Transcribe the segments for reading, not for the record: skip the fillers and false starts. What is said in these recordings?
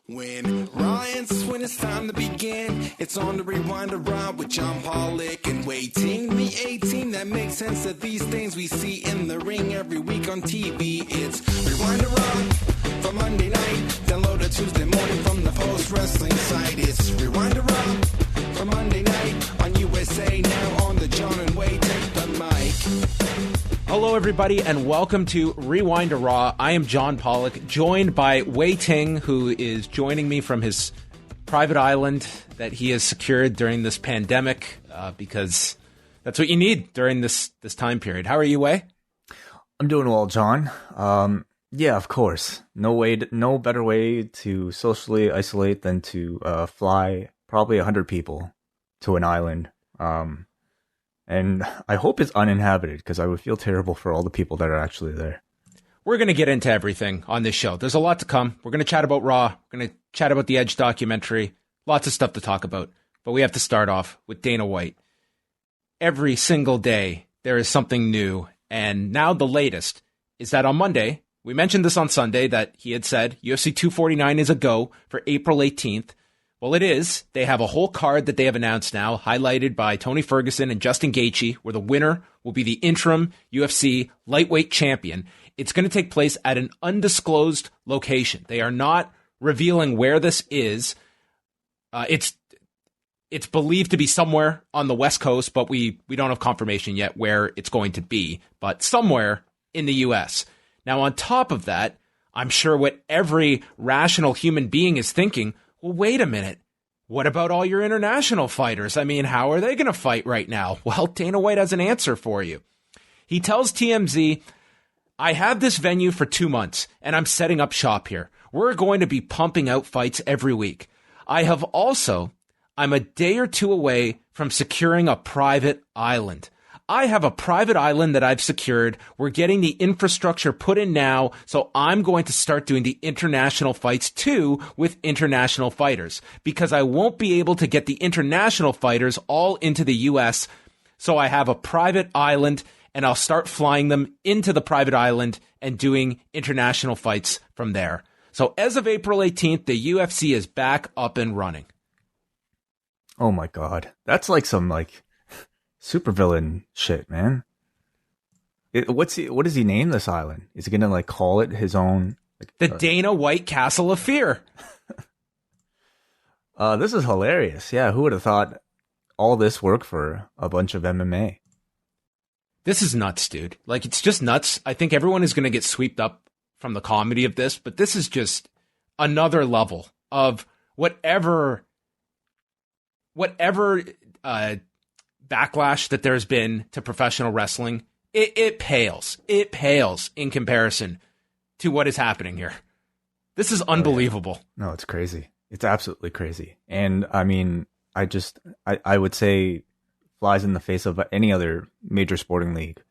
When when it's time to begin, it's on the Rewind to Raw with John Pollock and Wai Ting. The A-Team that makes sense of these things we see in the ring every week on TV. It's Rewind to Raw for Monday night. Download it Tuesday morning from the post-wrestling site. It's Rewind to Raw for Monday night on USA Now on the John and Wai Take the Mic. Hello, everybody, and welcome to Rewind to Raw. I am John Pollock, joined by Wai Ting, who is joining me from his private island that he has secured during this pandemic, because that's what you need during this time period. How are you, Wai? I'm doing well, John. Yeah, of course. No better way to socially isolate than to fly probably 100 people to an island. And I hope it's uninhabited, because I would feel terrible for all the people that are actually there. We're going to get into everything on this show. There's a lot to come. We're going to chat about Raw. We're going to chat about the Edge documentary. Lots of stuff to talk about. But we have to start off with Dana White. Every single day, there is something new. And now the latest is that on Monday, we mentioned this on Sunday, that he had said UFC 249 is a go for April 18th. Well, it is. They have a whole card that they have announced now, highlighted by Tony Ferguson and Justin Gaethje, where the winner will be the interim UFC lightweight champion. It's going to take place at an undisclosed location. They are not revealing where this is. It's believed to be somewhere on the West Coast, but we don't have confirmation yet where it's going to be, but somewhere in the U.S. Now, on top of that, I'm sure what every rational human being is thinking, well, wait a minute. What about all your international fighters? I mean, how are they going to fight right now? Well, Dana White has an answer for you. He tells TMZ, I have this venue for 2 months, and I'm setting up shop here. We're going to be pumping out fights every week. I'm a day or two away from securing a private island. I have a private island that I've secured. We're getting the infrastructure put in now, so I'm going to start doing the international fights too with international fighters, because I won't be able to get the international fighters all into the U.S., so I have a private island, and I'll start flying them into the private island and doing international fights from there. So as of April 18th, the UFC is back up and running. Oh my God. That's like some supervillain shit, man. What does he name this island? Is he gonna call it his own? The Dana White Castle of Fear. This is hilarious. Yeah, who would have thought all this work for a bunch of MMA? This is nuts, dude. It's just nuts. I think everyone is gonna get swept up from the comedy of this, but this is just another level of whatever backlash that there's been to professional wrestling. It pales. It pales in comparison to what is happening here. This is unbelievable. No, it's crazy. It's absolutely crazy. And I mean, I would say flies in the face of any other major sporting league.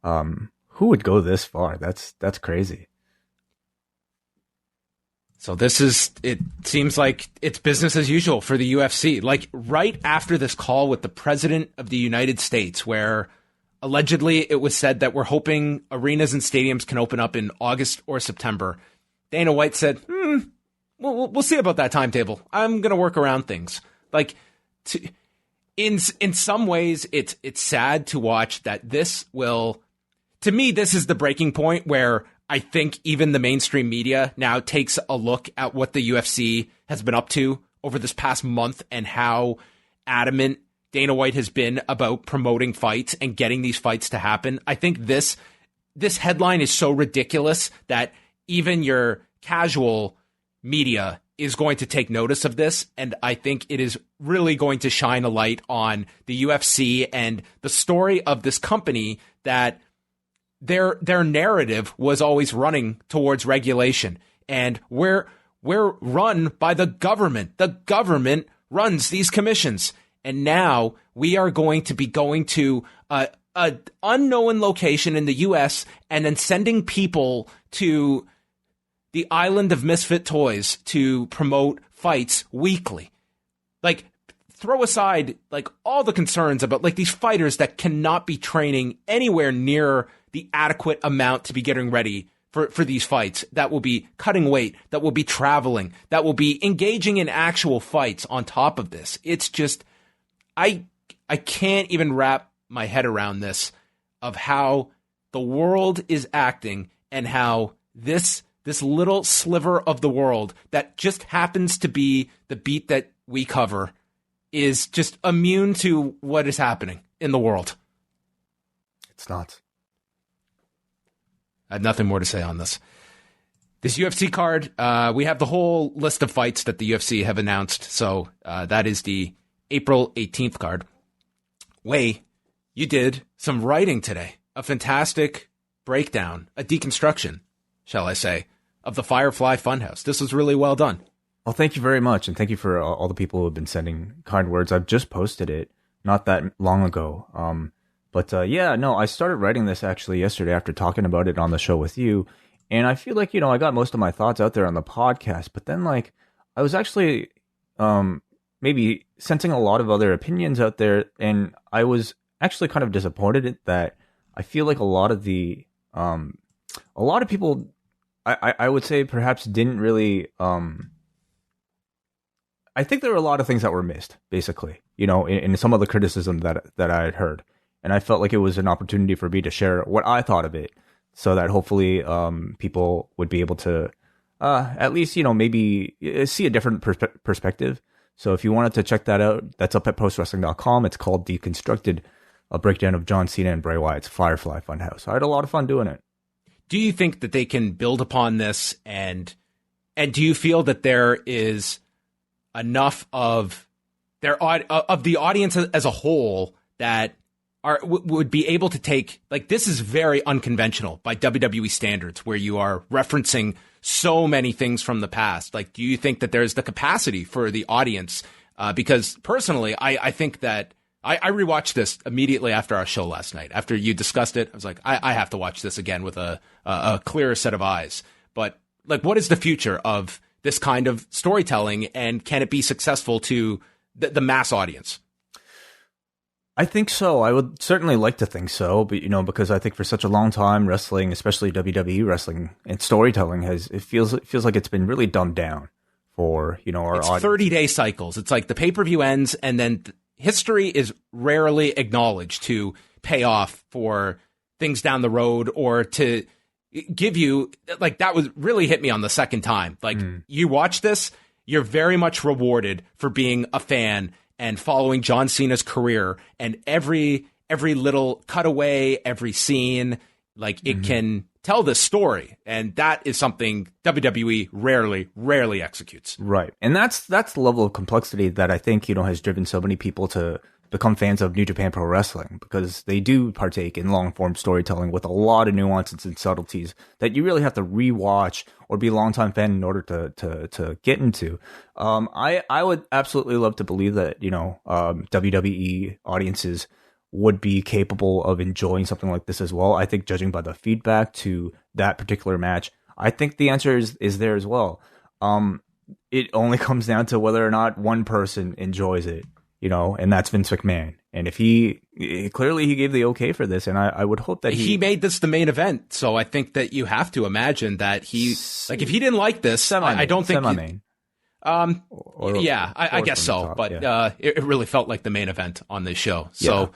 Who would go this far? That's crazy. So it seems like it's business as usual for the UFC. Right after this call with the president of the United States, where allegedly it was said that we're hoping arenas and stadiums can open up in August or September, Dana White said, we'll see about that timetable. I'm going to work around things. In some ways, it's sad to watch that this is the breaking point where I think even the mainstream media now takes a look at what the UFC has been up to over this past month and how adamant Dana White has been about promoting fights and getting these fights to happen. I think this headline is so ridiculous that even your casual media is going to take notice of this. And I think it is really going to shine a light on the UFC and the story of this company that their narrative was always running towards regulation, and we're run by the government. The government runs these commissions, and now we are going to be going to a unknown location in the U.S. and then sending people to the island of misfit toys to promote fights weekly. Throw aside all the concerns about these fighters that cannot be training anywhere near the adequate amount to be getting ready for these fights, that will be cutting weight, that will be traveling, that will be engaging in actual fights on top of this. It's just, I can't even wrap my head around this, of how the world is acting and how this little sliver of the world that just happens to be the beat that we cover is just immune to what is happening in the world. It's not. I have nothing more to say on this. This UFC card, we have the whole list of fights that the UFC have announced. So that is the April 18th card. Wai, you did some writing today. A fantastic breakdown, a deconstruction, shall I say, of the Firefly Fun House. This was really well done. Well, thank you very much. And thank you for all the people who have been sending kind words. I've just posted it not that long ago. I started writing this actually yesterday after talking about it on the show with you. And I feel like, I got most of my thoughts out there on the podcast, but then I was actually maybe sensing a lot of other opinions out there. And I was actually kind of disappointed that I feel like a lot of people, I would say perhaps didn't really, I think there were a lot of things that were missed, basically, in some of the criticism that I had heard. And I felt like it was an opportunity for me to share what I thought of it, so that hopefully people would be able to at least, maybe see a different perspective. So if you wanted to check that out, that's up at postwrestling.com. It's called Deconstructed, a breakdown of John Cena and Bray Wyatt's Firefly Fun House. I had a lot of fun doing it. Do you think that they can build upon this, and do you feel that there is enough of the audience as a whole that would be able to take, this is very unconventional by WWE standards, where you are referencing so many things from the past. Do you think that there's the capacity for the audience? Because personally, I think that I rewatched this immediately after our show last night. After you discussed it, I was like, I have to watch this again with a clearer set of eyes. But what is the future of this kind of storytelling, and can it be successful to the mass audience? I think so. I would certainly like to think so, but because I think for such a long time, wrestling, especially WWE wrestling and storytelling, it feels like it's been really dumbed down for our it's audience. 30-day cycles. It's like the pay-per-view ends, and then history is rarely acknowledged to pay off for things down the road, or to give you that was really hit me on the second time. You watch this, you're very much rewarded for being a fan and following John Cena's career, and every little cutaway, every scene, it can tell this story, and that is something WWE rarely executes. Right, and that's the level of complexity that I think has driven so many people to become fans of New Japan Pro Wrestling, because they do partake in long form storytelling with a lot of nuances and subtleties that you really have to rewatch or be a longtime fan in order to get into. I would absolutely love to believe that WWE audiences would be capable of enjoying something like this as well. I think, judging by the feedback to that particular match, I think the answer is there as well. It only comes down to whether or not one person enjoys it, and that's Vince McMahon. And if he gave the okay for this, and I would hope that he made this the main event. So I think that you have to imagine that if he didn't like this, I don't think semi-main. I guess so. Top, but yeah. It really felt like the main event on this show. So,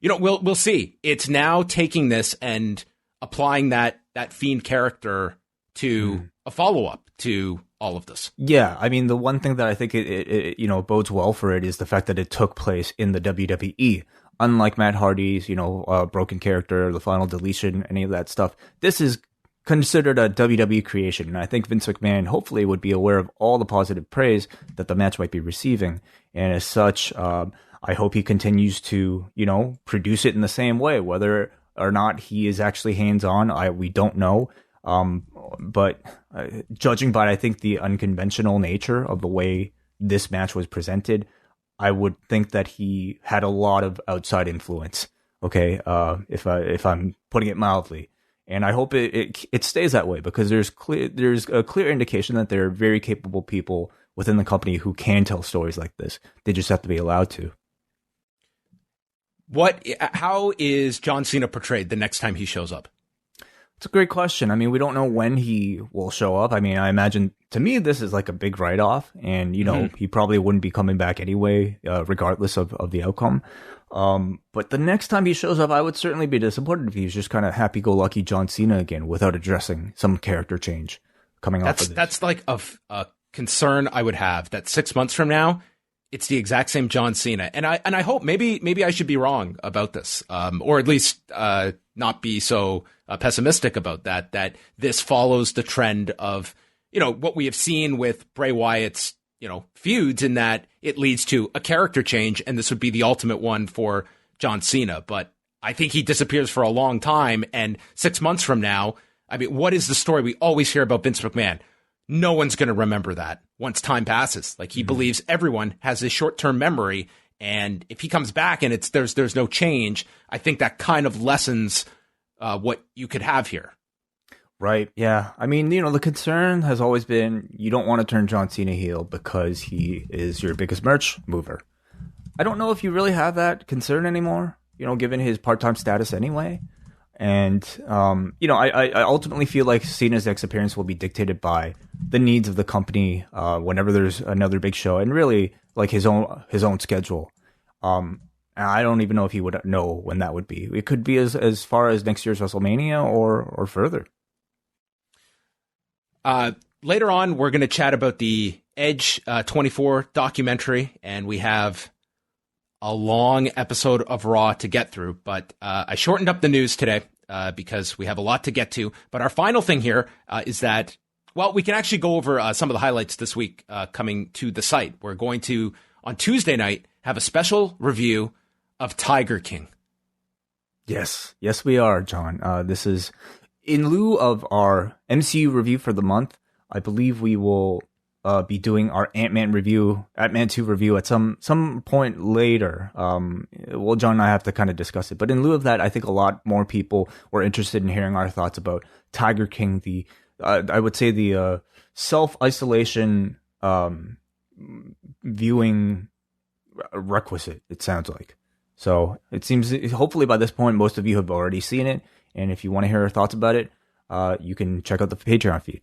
we'll see. It's now taking this and applying that Fiend character to a follow-up to all of this. Yeah, I mean, the one thing that I think it bodes well for it is the fact that it took place in the WWE. Unlike Matt Hardy's, broken character, the final deletion, any of that stuff, this is considered a WWE creation. And I think Vince McMahon hopefully would be aware of all the positive praise that the match might be receiving. And as such, I hope he continues to, produce it in the same way, whether or not he is actually hands-on. We don't know. But judging by, I think, the unconventional nature of the way this match was presented, I would think that he had a lot of outside influence. Okay, if I'm putting it mildly, and I hope it stays that way, because there's a clear indication that there are very capable people within the company who can tell stories like this. They just have to be allowed to. How is John Cena portrayed the next time he shows up? It's a great question. I mean, we don't know when he will show up. I mean, I imagine, to me, this is like a big write-off, and, you know, he probably wouldn't be coming back anyway, regardless of the outcome. But the next time he shows up, I would certainly be disappointed if he's just kind of happy-go-lucky John Cena again without addressing some character change coming off of this. That's like a concern I would have, that 6 months from now, it's the exact same John Cena. And I hope maybe I should be wrong about this, or at least not be so pessimistic about that this follows the trend of, you know, what we have seen with Bray Wyatt's, you know, feuds, in that it leads to a character change, and this would be the ultimate one for John Cena. But I think he disappears for a long time, and 6 months from now, I mean, what is the story we always hear about Vince McMahon? No one's going to remember that once time passes. Like, he believes everyone has this short-term memory, and if he comes back and there's no change, I think that kind of lessens what you could have here. Right. Yeah. I mean, you know, the concern has always been you don't want to turn John Cena heel because he is your biggest merch mover. I don't know if you really have that concern anymore, you know, given his part-time status anyway. And, you know, I ultimately feel like Cena's next appearance will be dictated by the needs of the company whenever there's another big show, and really like his own schedule. And I don't even know if he would know when that would be. It could be as far as next year's WrestleMania or further. Later on, we're going to chat about the Edge 24 documentary, and we have a long episode of Raw to get through, but I shortened up the news today because we have a lot to get to. But our final thing here is that, well, we can actually go over some of the highlights this week coming to the site. We're going to, on Tuesday night, have a special review of Tiger King. Yes, we are, John. This is in lieu of our MCU review for the month. I believe we will be doing our Ant-Man 2 review at some point later. Well, John and I have to kind of discuss it. But in lieu of that, I think a lot more people were interested in hearing our thoughts about Tiger King, I would say the self-isolation viewing requisite, it sounds like. So it seems, hopefully by this point, most of you have already seen it. And if you want to hear our thoughts about it, you can check out the Patreon feed.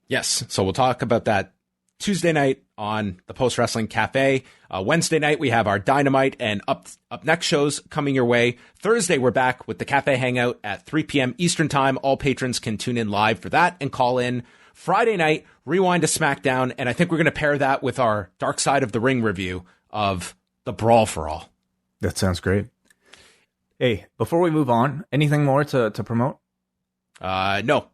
Yes, so we'll talk about that Tuesday night on the Post Wrestling Cafe. Wednesday night, we have our Dynamite and up next shows coming your way. Thursday, we're back with the Cafe Hangout at 3 p.m. Eastern Time. All patrons can tune in live for that and call in. Friday night, Rewind to SmackDown, and I think we're going to pair that with our Dark Side of the Ring review of the Brawl for All. That sounds great. Hey, before we move on, anything more to promote? No.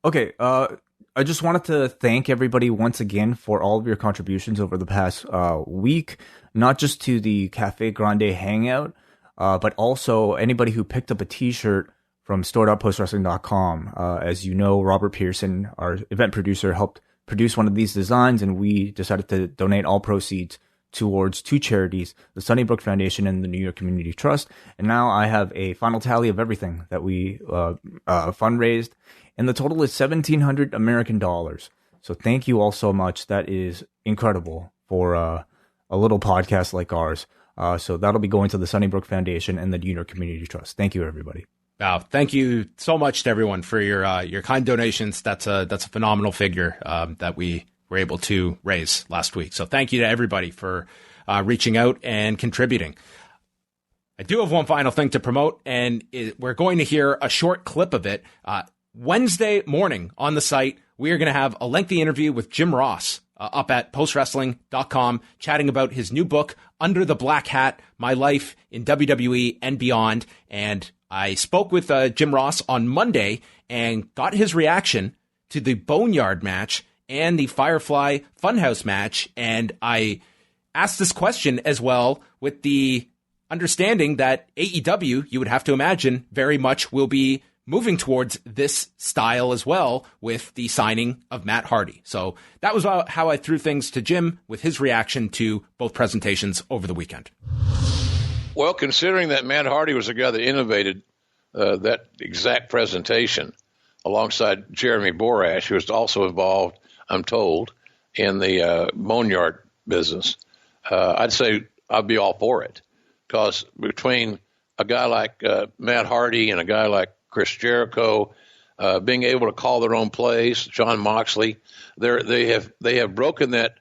Okay, I just wanted to thank everybody once again for all of your contributions over the past week, not just to the Cafe Grande Hangout, but also anybody who picked up a t-shirt from store.postwrestling.com. As you know, Robert Pearson, our event producer, helped produce one of these designs, and we decided to donate all proceeds towards two charities, the Sunnybrook Foundation and the New York Community Trust. And now I have a final tally of everything that we fundraised, and the total is $1,700 American dollars. So thank you all so much. That is incredible for a little podcast like ours. So that'll be going to the Sunnybrook Foundation and the New York Community Trust. Thank you, everybody. Wow, thank you so much to everyone for your kind donations. That's a phenomenal figure that we were able to raise last week. So thank you to everybody for reaching out and contributing. I do have one final thing to promote, and we're going to hear a short clip of it. Wednesday morning on the site, we are going to have a lengthy interview with Jim Ross up at postwrestling.com, chatting about his new book, Under the Black Hat, My Life in WWE and Beyond. And I spoke with Jim Ross on Monday and got his reaction to the Boneyard match and the Firefly Fun House match. And I asked this question as well with the understanding that AEW, you would have to imagine, very much will be moving towards this style as well with the signing of Matt Hardy. So that was how I threw things to Jim with his reaction to both presentations over the weekend. Well, considering that Matt Hardy was the guy that innovated that exact presentation alongside Jeremy Borash, who was also involved, I'm told, in the Boneyard business, I'd say I'd be all for it. Because between a guy like Matt Hardy and a guy like Chris Jericho, being able to call their own plays. Jon Moxley, they have broken that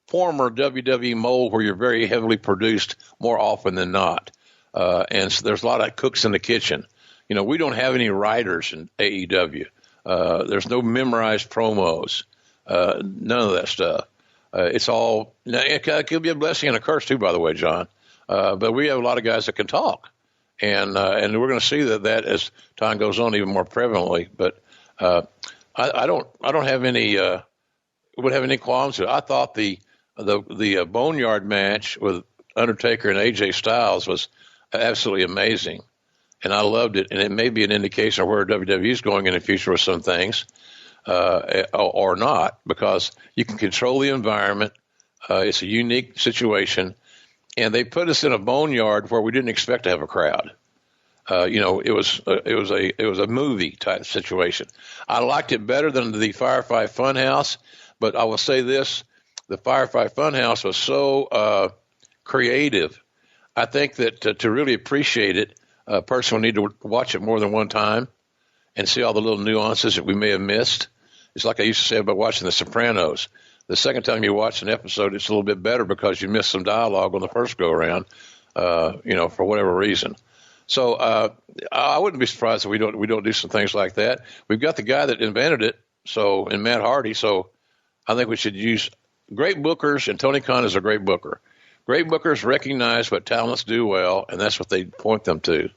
former WWE mold where you're very heavily produced more often than not, and so there's a lot of cooks in the kitchen. We don't have any writers in AEW. There's no memorized promos, none of that stuff. It's all, it could be a blessing and a curse too, by the way, John. But we have a lot of guys that can talk, and we're going to see that as time goes on even more prevalently. But I don't have any would have any qualms with it. I thought the Boneyard match with Undertaker and AJ Styles was absolutely amazing, and I loved it. And it may be an indication of where WWE is going in the future with some things, or not, because you can control the environment. It's a unique situation, and they put us in a boneyard where we didn't expect to have a crowd. It was a movie type situation. I liked it better than the Firefly Fun House, but I will say this: the Firefly Fun House was so creative. I think that to really appreciate it, a person will need to watch it more than one time and see all the little nuances that we may have missed. It's like I used to say about watching The Sopranos. The second time you watch an episode, it's a little bit better because you missed some dialogue on the first go around, for whatever reason. So I wouldn't be surprised if we don't do some things like that. We've got the guy that invented it, in Matt Hardy. So I think we should use great bookers, and Tony Khan is a great booker. Great bookers recognize what talents do well, and that's what they point them to.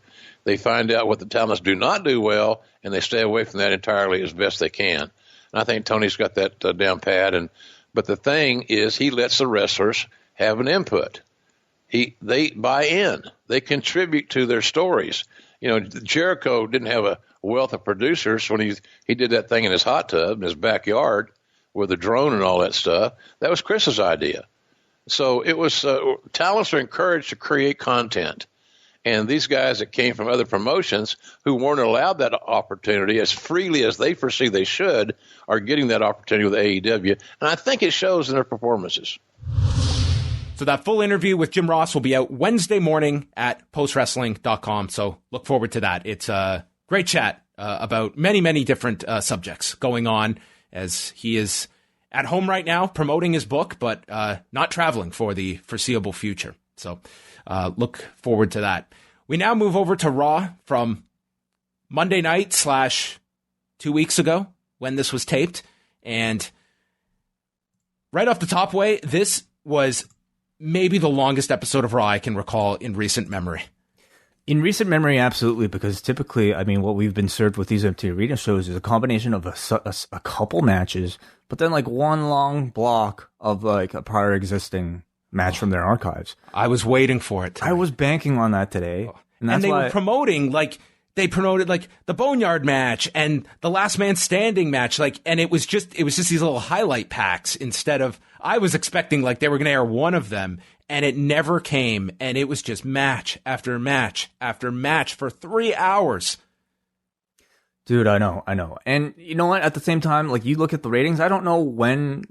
They find out what the talents do not do well, and they stay away from that entirely as best they can. And I think Tony's got that down pat. But the thing is, he lets the wrestlers have an input. They buy in. They contribute to their stories. Jericho didn't have a wealth of producers when he did that thing in his hot tub in his backyard with a drone and all that stuff. That was Chris's idea. So it was talents are encouraged to create content. And these guys that came from other promotions who weren't allowed that opportunity as freely as they foresee they should are getting that opportunity with AEW. And I think it shows in their performances. So that full interview with Jim Ross will be out Wednesday morning at postwrestling.com. So look forward to that. It's a great chat about many, many different subjects going on as he is at home right now promoting his book, but not traveling for the foreseeable future. So look forward to that. We now move over to Raw from Monday night / 2 weeks ago when this was taped. And right off the top way, this was maybe the longest episode of Raw I can recall in recent memory. In recent memory, absolutely, because typically, what we've been served with these empty arena shows is a combination of a couple matches, but then one long block of a prior existing match from their archives. I was waiting for it. I was banking on that today. And they were promoting, they promoted the Boneyard match and the Last Man Standing match, and it was just these little highlight packs instead of, I was expecting they were going to air one of them, and it never came, and it was just match after match after match for 3 hours. Dude, I know. And you know what? At the same time, you look at the ratings, I don't know when,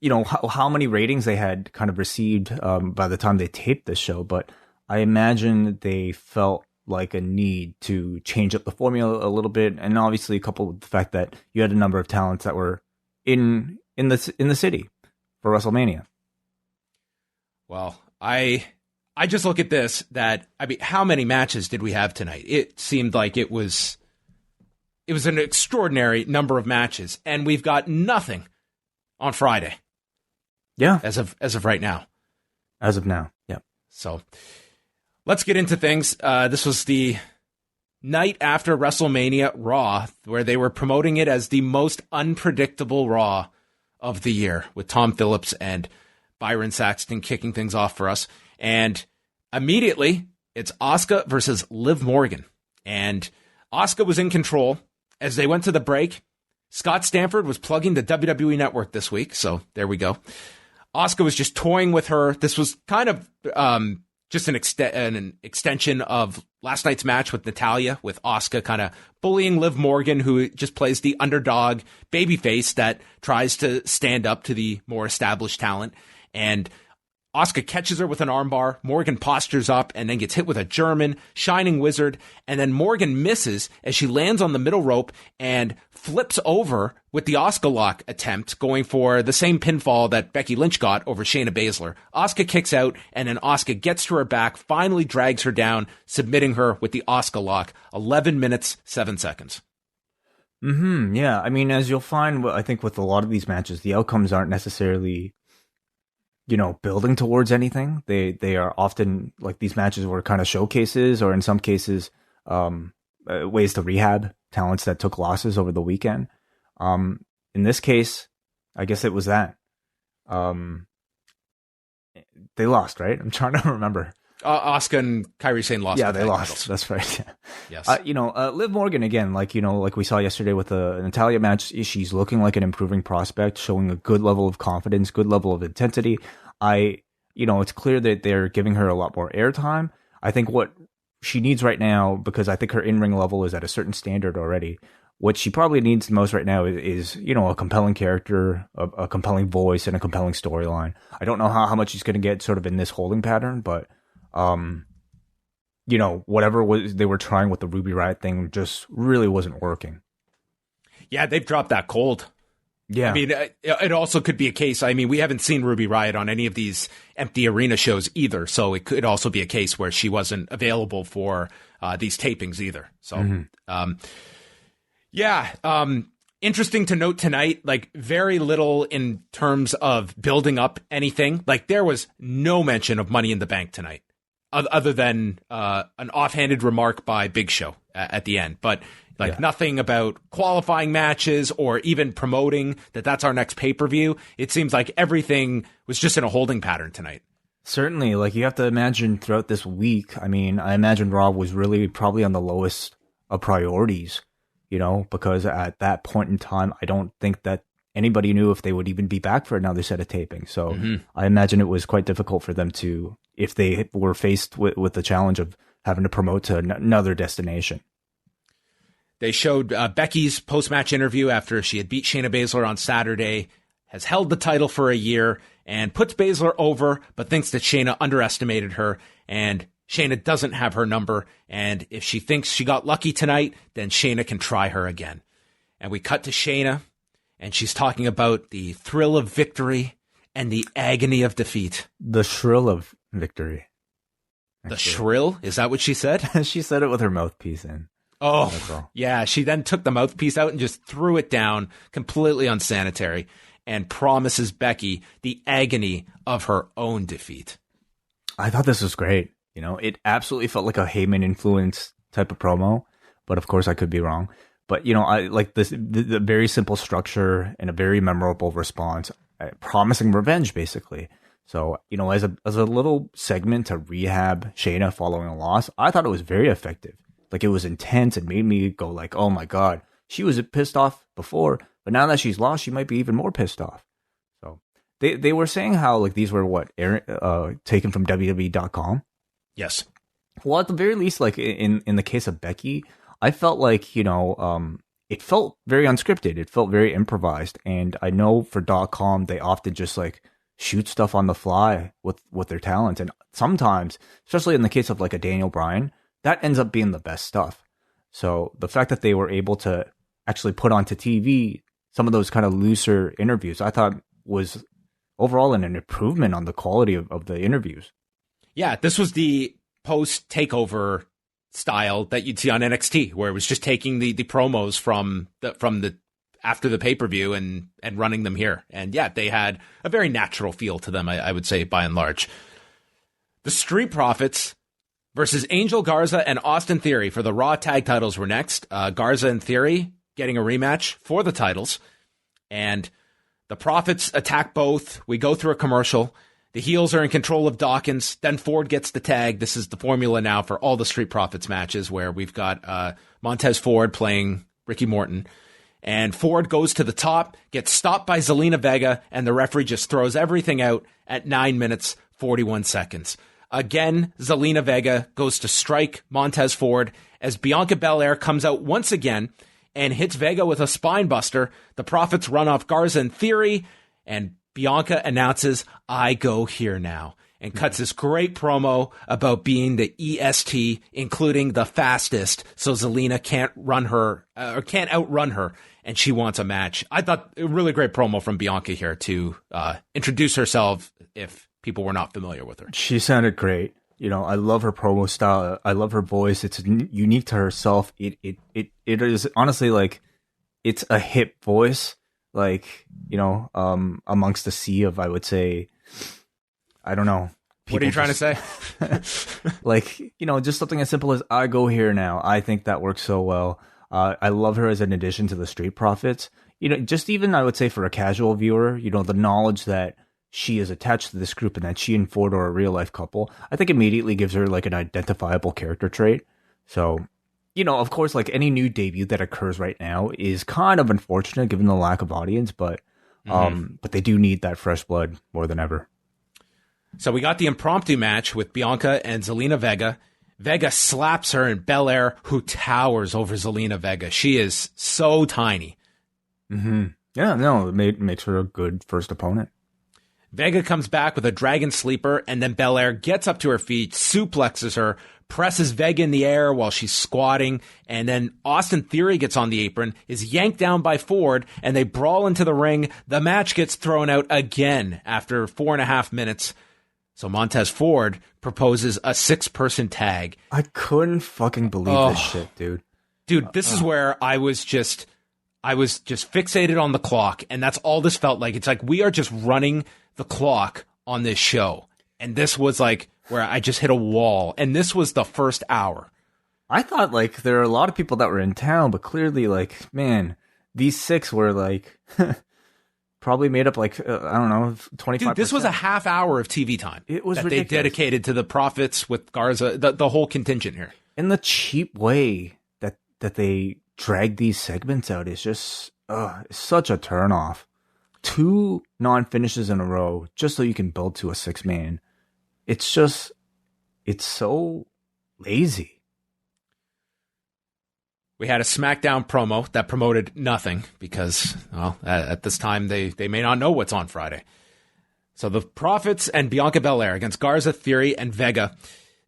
how many ratings they had kind of received by the time they taped this show, but I imagine they felt like a need to change up the formula a little bit, and obviously coupled with the fact that you had a number of talents that were in the city for WrestleMania. Well, I just look at this, how many matches did we have tonight? It seemed like it was an extraordinary number of matches, and we've got nothing on Friday. Yeah. As of right now. As of now, yeah. So let's get into things. This was the night after WrestleMania Raw, where they were promoting it as the most unpredictable Raw of the year, with Tom Phillips and Byron Saxton kicking things off for us. And immediately, it's Asuka versus Liv Morgan. And Asuka was in control. As they went to the break, Scott Stanford was plugging the WWE Network this week, so there we go. Asuka was just toying with her. This was kind of just an extension of last night's match with Natalya, with Asuka kind of bullying Liv Morgan, who just plays the underdog babyface that tries to stand up to the more established talent. And Asuka catches her with an armbar. Morgan postures up and then gets hit with a German, Shining Wizard. And then Morgan misses as she lands on the middle rope and flips over with the Asuka lock attempt, going for the same pinfall that Becky Lynch got over Shayna Baszler. Asuka kicks out, and then Asuka gets to her back, finally drags her down, submitting her with the Asuka lock. 11 minutes, 7 seconds. Yeah, I mean, as you'll find, I think with a lot of these matches, the outcomes aren't necessarily, building towards anything. They are often like these matches were kind of showcases, or in some cases, ways to rehab talents that took losses over the weekend. In this case, I guess it was that. They lost, right? I'm trying to remember. Asuka and Kairi Sane lost. Yeah, they lost. That's right. Yes. Liv Morgan again, like we saw yesterday with the Natalia match, she's looking like an improving prospect, showing a good level of confidence, good level of intensity. It's clear that they're giving her a lot more airtime. I think what she needs right now, because I think her in-ring level is at a certain standard already, what she probably needs the most right now is a compelling character, a compelling voice, and a compelling storyline. I don't know how much she's going to get sort of in this holding pattern, but whatever they were trying with the Ruby Riott thing just really wasn't working. Yeah, they've dropped that cold. Yeah. I mean, it also could be a case. I mean, we haven't seen Ruby Riott on any of these empty arena shows either. So it could also be a case where she wasn't available for these tapings either. So, interesting to note tonight, like very little in terms of building up anything. Like there was no mention of Money in the Bank tonight, other than an offhanded remark by Big Show at the end. But nothing about qualifying matches or even promoting that's our next pay-per-view. It seems like everything was just in a holding pattern tonight. Certainly. Like you have to imagine throughout this week, I mean, I imagine Raw was really probably on the lowest of priorities, because at that point in time, I don't think that anybody knew if they would even be back for another set of taping. So I imagine it was quite difficult for them to, if they were faced with the challenge of having to promote to another destination. They showed Becky's post-match interview after she had beat Shayna Baszler on Saturday, has held the title for a year, and puts Baszler over, but thinks that Shayna underestimated her, and Shayna doesn't have her number, and if she thinks she got lucky tonight, then Shayna can try her again. And we cut to Shayna, and she's talking about the thrill of victory and the agony of defeat. The shrill of victory. The shrill? Is that what she said? She said it with her mouthpiece in. Oh, yeah. She then took the mouthpiece out and just threw it down, completely unsanitary, and promises Becky the agony of her own defeat. I thought this was great. It absolutely felt like a Heyman influence type of promo, but of course I could be wrong. But, I like this, the very simple structure and a very memorable response, promising revenge, basically. So, as a little segment to rehab Shayna following a loss, I thought it was very effective. Like, it was intense. It made me go like, oh my God, she was pissed off before, but now that she's lost, she might be even more pissed off. So they were saying how like these were taken from WWE.com. Yes. Well, at the very least, like in the case of Becky, I felt like, it felt very unscripted. It felt very improvised. And I know for .com, they often just like shoot stuff on the fly with their talent. And sometimes, especially in the case of like a Daniel Bryan, that ends up being the best stuff. So the fact that they were able to actually put onto TV some of those kind of looser interviews, I thought was overall an improvement on the quality of the interviews. Yeah, this was the post-takeover style that you'd see on NXT, where it was just taking the promos from the after the pay-per-view and running them here. And yeah, they had a very natural feel to them, I would say, by and large. The Street Profits versus Angel Garza and Austin Theory for the Raw tag titles were next. Garza and Theory getting a rematch for the titles. And the Profits attack both. We go through a commercial. The heels are in control of Dawkins. Then Ford gets the tag. This is the formula now for all the Street Profits matches, where we've got Montez Ford playing Ricky Morton. And Ford goes to the top, gets stopped by Zelina Vega, and the referee just throws everything out at 9 minutes, 41 seconds. Again, Zelina Vega goes to strike Montez Ford as Bianca Belair comes out once again and hits Vega with a spine buster. The Profits run off Garza and Theory, and Bianca announces, "I go here now," and cuts this great promo about being the EST, including the fastest, so Zelina can't run her or can't outrun her, and she wants a match. I thought a really great promo from Bianca here to introduce herself if people were not familiar with her. She sounded great. You know, I love her promo style. I love her voice. It's unique to herself. It is honestly like it's a hip voice, like, you know, amongst the sea of, I would say, I don't know. What are you trying to say? Like, you know, just something as simple as "I go here now." I think that works so well. I love her as an addition to the Street Profits. You know, just even I would say for a casual viewer, you know, the knowledge that she is attached to this group and that she and Ford are a real life couple, I think immediately gives her like an identifiable character trait. So, you know, of course, like any new debut that occurs right now is kind of unfortunate given the lack of audience, but they do need that fresh blood more than ever. So we got the impromptu match with Bianca and Zelina Vega. Vega slaps her, and Belair, who towers over Zelina Vega. She is so tiny. Mm-hmm. Yeah, no, it makes her a good first opponent. Vega comes back with a dragon sleeper, and then Belair gets up to her feet, suplexes her, presses Vega in the air while she's squatting, and then Austin Theory gets on the apron, is yanked down by Ford, and they brawl into the ring. The match gets thrown out again after 4.5 minutes. So Montez Ford proposes a 6-person tag. I couldn't fucking believe this shit, dude. Dude, this is where I was just fixated on the clock, and that's all this felt like. It's like we are just running the clock on this show. And this was like where I just hit a wall. And this was the first hour. I thought like there are a lot of people that were in town, but clearly like, man, these 6 were like probably made up like, I don't know, 25%. Dude, this was a half hour of TV time. It was that ridiculous. They dedicated to the Profits with Garza, the whole contingent here. And the cheap way that they drag these segments out is just such a turnoff. 2 non-finishes in a row just so you can build to a 6-man. It's so lazy. We had a SmackDown promo that promoted nothing because, well, at this time they may not know what's on Friday. So the Profits and Bianca Belair against Garza, Theory, and Vega.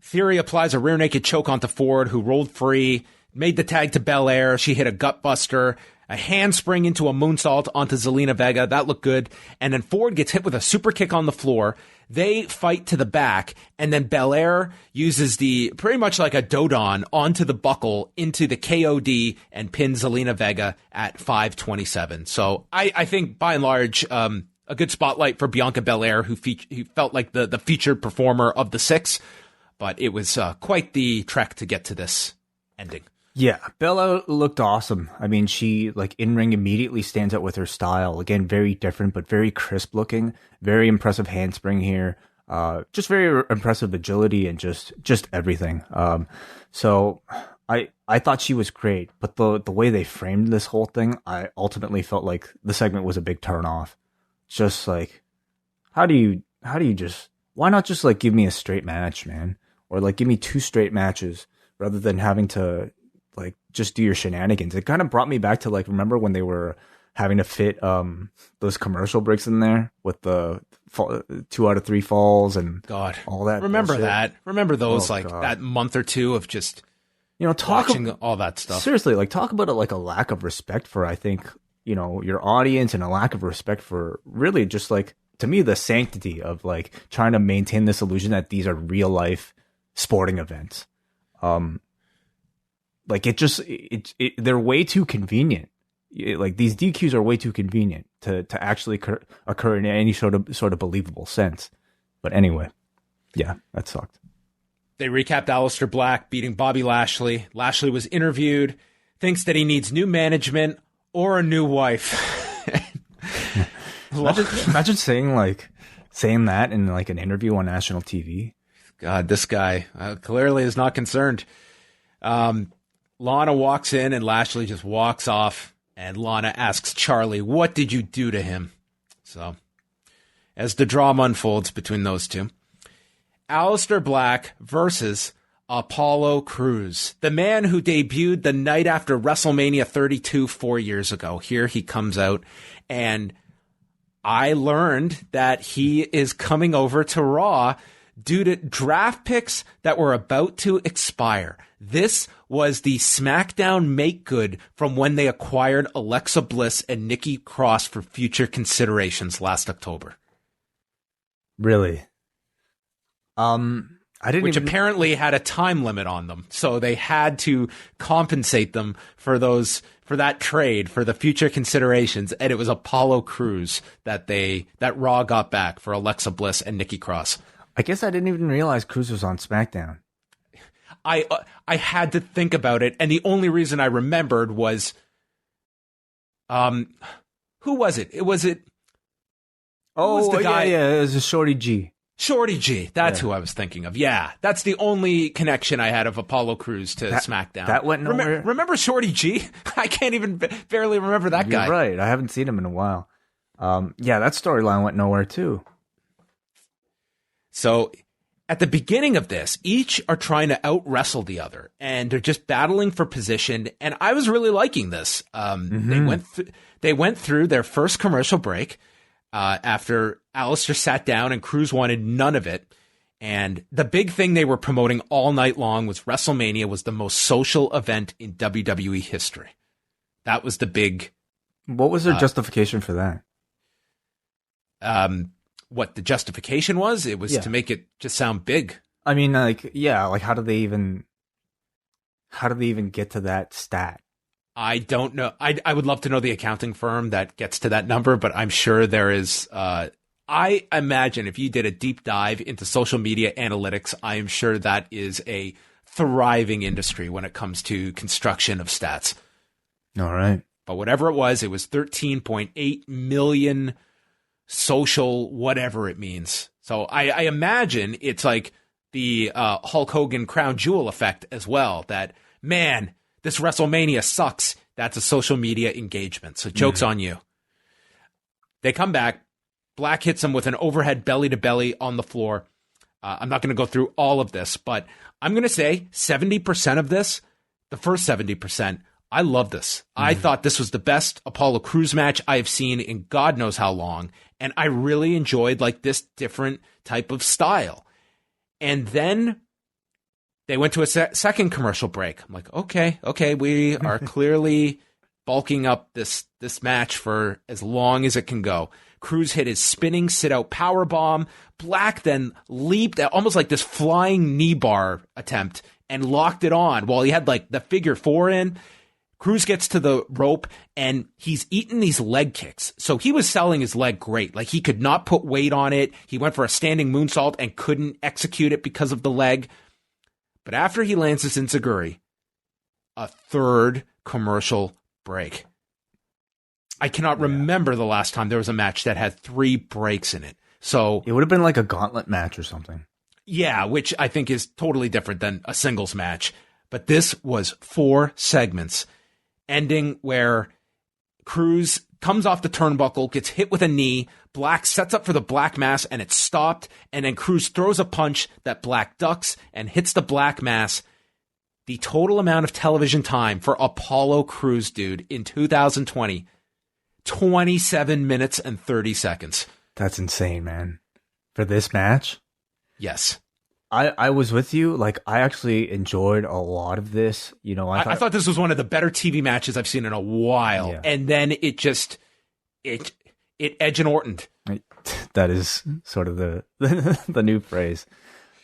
Theory applies a rear naked choke onto Ford, who rolled free, made the tag to Belair. She hit a gutbuster, a handspring into a moonsault onto Zelina Vega. That looked good. And then Ford gets hit with a super kick on the floor. They fight to the back, and then Belair uses pretty much like a Dodon onto the buckle into the KOD and pins Zelina Vega at 5:27. So I think by and large, a good spotlight for Bianca Belair, who felt like the featured performer of the 6, but it was quite the trek to get to this ending. Yeah, Bella looked awesome. I mean, she, like, in-ring immediately stands out with her style. Again, very different, but very crisp looking. Very impressive handspring here. Just very impressive agility and just everything. So I thought she was great, but the way they framed this whole thing, I ultimately felt like the segment was a big turnoff. Just like, why not just, like, give me a straight match, man? Or, like, give me 2 straight matches rather than having to, like, just do your shenanigans. It kind of brought me back to, like, remember when they were having to fit those commercial breaks in there with the 2 out of 3 falls and God, all that. Remember bullshit. that? Remember those God. that month or two of just watching all that stuff. Seriously, like, talk about like a lack of respect for, I think, your audience, and a lack of respect for really just, like, to me, the sanctity of, like, trying to maintain this illusion that these are real life sporting events. Like, they're way too convenient. Like, these DQs are way too convenient to actually occur in any sort of believable sense. But anyway, yeah, that sucked. They recapped Alistair Black beating Bobby Lashley. Lashley was interviewed, thinks that he needs new management or a new wife. Imagine saying that in, like, an interview on national TV. God, this guy clearly is not concerned. Lana walks in and Lashley just walks off, and Lana asks Charlie, "What did you do to him?" So, as the drama unfolds between those two, Alistair Black versus Apollo Crews, the man who debuted the night after WrestleMania 32 4 years ago. Here he comes out, and I learned that he is coming over to Raw due to draft picks that were about to expire. This was the SmackDown make good from when they acquired Alexa Bliss and Nikki Cross for future considerations last October. Really? Which apparently had a time limit on them, so they had to compensate them for that trade for the future considerations, and it was Apollo Crews that Raw got back for Alexa Bliss and Nikki Cross. I guess I didn't even realize Cruz was on SmackDown. I had to think about it, and the only reason I remembered was, who was it? Who was the guy? Yeah, it was a Shorty G. Shorty G, that's who I was thinking of. Yeah, that's the only connection I had of Apollo Crews to SmackDown. That went nowhere. Remember Shorty G? I can't even barely remember that guy. You're right. I haven't seen him in a while. Yeah, that storyline went nowhere too. So at the beginning of this, each are trying to out-wrestle the other, and they're just battling for position, and I was really liking this. They went through their first commercial break after Alistair sat down and Cruz wanted none of it. And the big thing they were promoting all night long was WrestleMania was the most social event in WWE history. That was the big... What was their justification for that? What the justification was? It was to make it just sound big. I mean, how do they even get to that stat? I don't know. I would love to know the accounting firm that gets to that number, but I'm sure there is. I imagine if you did a deep dive into social media analytics, I am sure that is a thriving industry when it comes to construction of stats. All right. But whatever it was 13.8 million social, whatever it means. So I imagine it's like the Hulk Hogan crown jewel effect as well, that, man, this WrestleMania sucks. That's a social media engagement. So joke's on you. They come back. Black hits him with an overhead belly-to-belly on the floor. I'm not going to go through all of this, but I'm going to say 70% of this, the first 70%, I love this. I thought this was the best Apollo Crews match I have seen in God knows how long, and I really enjoyed this different type of style. And then they went to a second commercial break. I'm like, okay, we are clearly bulking up this match for as long as it can go. Cruz hit his spinning sit-out powerbomb. Black then leaped at almost like this flying knee bar attempt and locked it on while he had the figure four in. Cruz gets to the rope and he's eating these leg kicks. So he was selling his leg great. He could not put weight on it. He went for a standing moonsault and couldn't execute it because of the leg. But after he lands his enziguri, a third commercial break. I cannot remember the last time there was a match that had 3 breaks in it. So it would have been like a gauntlet match or something. Yeah, which I think is totally different than a singles match. But this was 4 segments, ending where Cruz comes off the turnbuckle, gets hit with a knee, Black sets up for the Black Mass, and it's stopped, and then Cruz throws a punch that Black ducks and hits the Black Mass. The total amount of television time for Apollo Crews, dude, in 2020, 27 minutes and 30 seconds. That's insane, man. For this match? Yes. I was with you. I actually enjoyed a lot of this. I thought this was one of the better TV matches I've seen in a while. Yeah. And then it Edge and Ortoned. That is sort of the new phrase.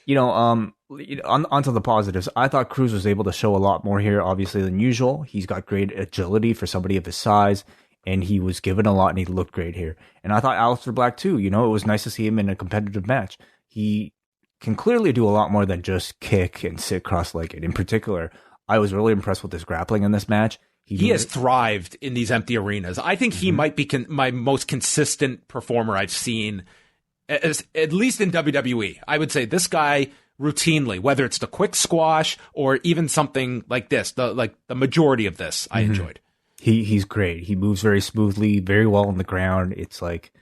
Onto the positives. I thought Cruz was able to show a lot more here, obviously, than usual. He's got great agility for somebody of his size, and he was given a lot, and he looked great here. And I thought Alistair Black, too. It was nice to see him in a competitive match. He can clearly do a lot more than just kick and sit cross-legged. In particular, I was really impressed with his grappling in this match. He has thrived in these empty arenas. I think he might be my most consistent performer I've seen, at least in WWE. I would say this guy routinely, whether it's the quick squash or even something like this, the majority of this I enjoyed. He's great. He moves very smoothly, very well on the ground. It's like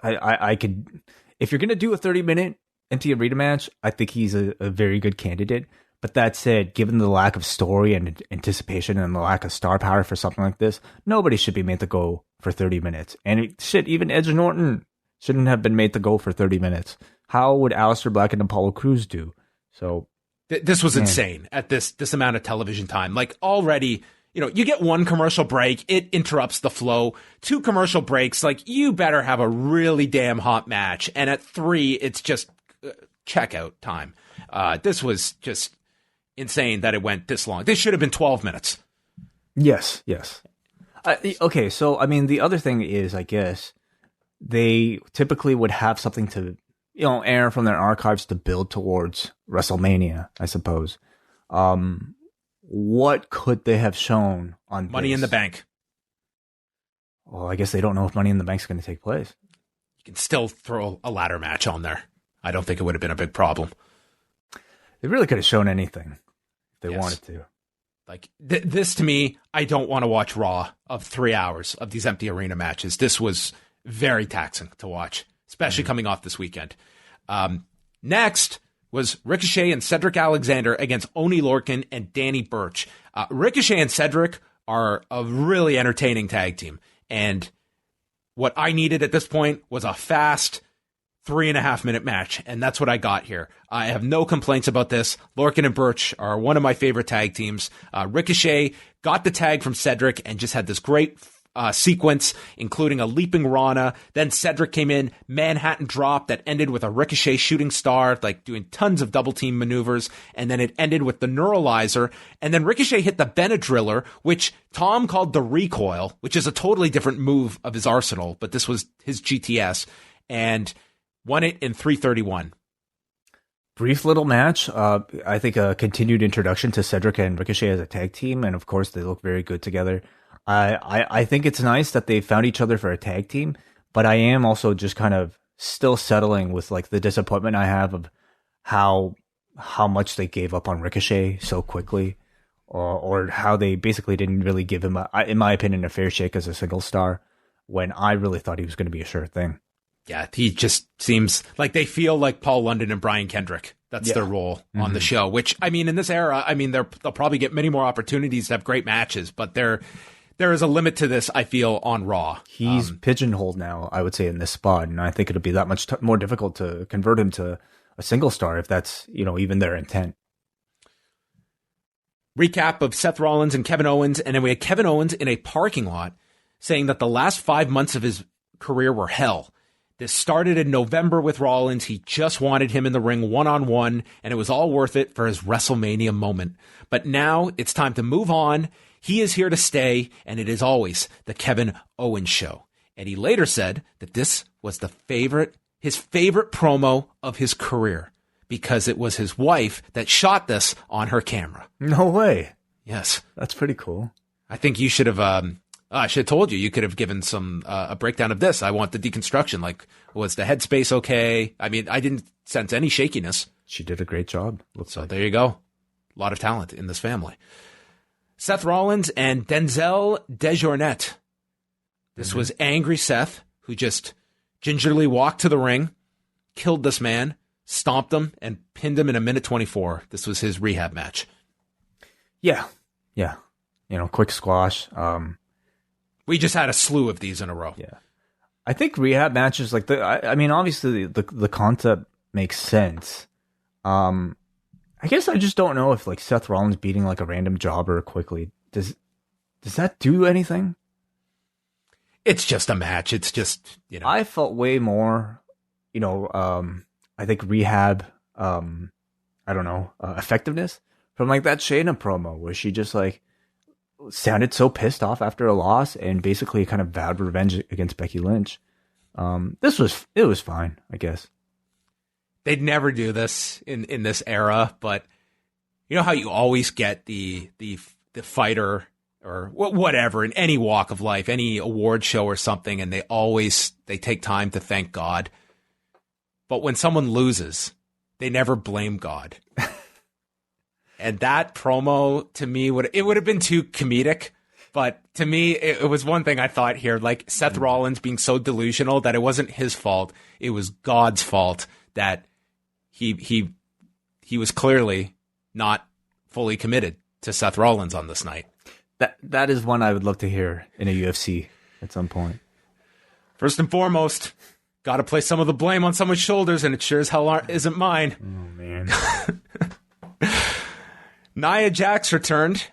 I could, if you're gonna do a 30-minute empty arena match, I think he's a very good candidate. But that said, given the lack of story and anticipation and the lack of star power for something like this, nobody should be made to go for 30 minutes. And even Edge and Orton shouldn't have been made to go for 30 minutes. How would Alistair Black and Apollo Crews do? So this was insane at this amount of television time. Like already, you get one commercial break, it interrupts the flow. 2 commercial breaks, like you better have a really damn hot match. And at 3, it's just checkout time. This was just insane that it went this long. This should have been 12 minutes. Yes. Okay, so I mean, the other thing is, I guess they typically would have something to, air from their archives to build towards WrestleMania, I suppose. What could they have shown on Money in the Bank? Well, I guess they don't know if Money in the Bank is going to take place. You can still throw a ladder match on there. I don't think it would have been a big problem. They really could have shown anything if they wanted to. Like this to me, I don't want to watch Raw of 3 hours of these empty arena matches. This was very taxing to watch, especially coming off this weekend. Next was Ricochet and Cedric Alexander against Oney Lorcan and Danny Birch. Ricochet and Cedric are a really entertaining tag team. And what I needed at this point was a fast 3.5-minute match, and that's what I got here. I have no complaints about this. Lorcan and Birch are one of my favorite tag teams. Ricochet got the tag from Cedric and just had this great sequence, including a leaping Rana. Then Cedric came in, Manhattan drop that ended with a Ricochet shooting star, like doing tons of double team maneuvers. And then it ended with the Neuralizer. And then Ricochet hit the Benadriller, which Tom called the Recoil, which is a totally different move of his arsenal, but this was his GTS, and won it in 3:31. Brief little match. I think a continued introduction to Cedric and Ricochet as a tag team, and of course they look very good together. I think it's nice that they found each other for a tag team, but I am also just kind of still settling with like the disappointment I have of how much they gave up on Ricochet so quickly, or how they basically didn't really give him, in my opinion, a fair shake as a single star when I really thought he was going to be a sure thing. Yeah, he just seems like they feel like Paul London and Brian Kendrick. That's their role on the show, which, I mean, in this era, I mean, they'll probably get many more opportunities to have great matches, but there is a limit to this, I feel, on Raw. He's pigeonholed now, I would say, in this spot, and I think it'll be that much more difficult to convert him to a single star if that's, even their intent. Recap of Seth Rollins and Kevin Owens, and then we had Kevin Owens in a parking lot saying that the last 5 months of his career were hell. This started in November with Rollins. He just wanted him in the ring one-on-one, and it was all worth it for his WrestleMania moment. But now it's time to move on. He is here to stay, and it is always the Kevin Owens show. And he later said that this was his favorite promo of his career because it was his wife that shot this on her camera. No way. Yes. That's pretty cool. I think you should have... I should have told you. You could have given some a breakdown of this. I want the deconstruction. Like, was the headspace okay? I mean, I didn't sense any shakiness. She did a great job. There you go. A lot of talent in this family. Seth Rollins and Denzel Dejournette. This was angry Seth, who just gingerly walked to the ring, killed this man, stomped him, and pinned him in 1:24. This was his rehab match. Yeah. Quick squash. We just had a slew of these in a row. Yeah. I think rehab matches, like obviously the concept makes sense. I guess I just don't know if like Seth Rollins beating like a random jobber quickly, does that do anything? It's just a match. It's just, I felt way more, I think rehab, effectiveness from like that Shayna promo where she just like sounded so pissed off after a loss and basically kind of vowed revenge against Becky Lynch. It was fine, I guess. They'd never do this in this era, but you know how you always get the fighter or whatever in any walk of life, any award show or something, and they take time to thank God. But when someone loses, they never blame God. And that promo, to me, would have been too comedic. But to me, it was one thing I thought here, like Seth Rollins being so delusional that it wasn't his fault. It was God's fault that he was clearly not fully committed to Seth Rollins on this night. That is one I would love to hear in a UFC at some point. First and foremost, got to place some of the blame on someone's shoulders, and it sure as hell isn't mine. Oh, man. Nia Jax returned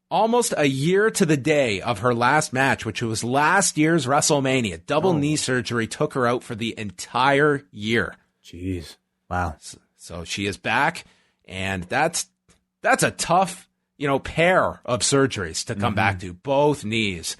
almost a year to the day of her last match, which was last year's WrestleMania. Double knee surgery took her out for the entire year. Jeez. Wow. So she is back, and that's a tough, pair of surgeries to come back to, both knees.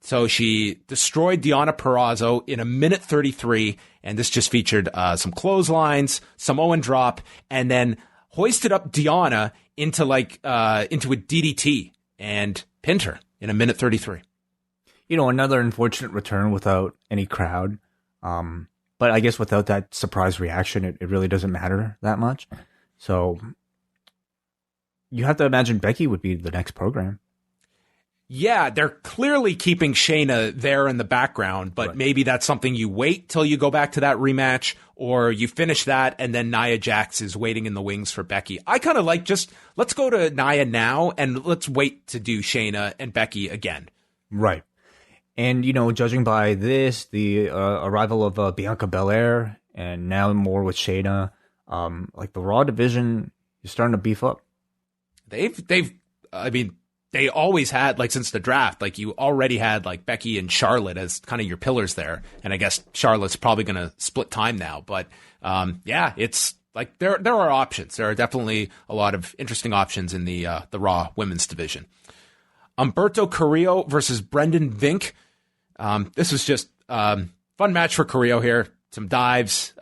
So she destroyed Deonna Purrazzo in 1:33, and this just featured some clotheslines, Samoan drop, and then hoisted up Deonna into a DDT and pinned her in 1:33. Another unfortunate return without any crowd. But I guess without that surprise reaction, it really doesn't matter that much. So you have to imagine Becky would be the next program. Yeah, they're clearly keeping Shayna there in the background, but maybe that's something you wait till you go back to that rematch, or you finish that and then Nia Jax is waiting in the wings for Becky. I kind of like let's go to Nia now and let's wait to do Shayna and Becky again. Right. And, judging by this, the arrival of Bianca Belair and now more with Shayna, the Raw division is starting to beef up. They always had, since the draft, you already had, Becky and Charlotte as kind of your pillars there. And I guess Charlotte's probably going to split time now. But, it's there are options. There are definitely a lot of interesting options in the Raw women's division. Umberto Carrillo versus Brendan Vink. This was just fun match for Carrillo here. Some dives,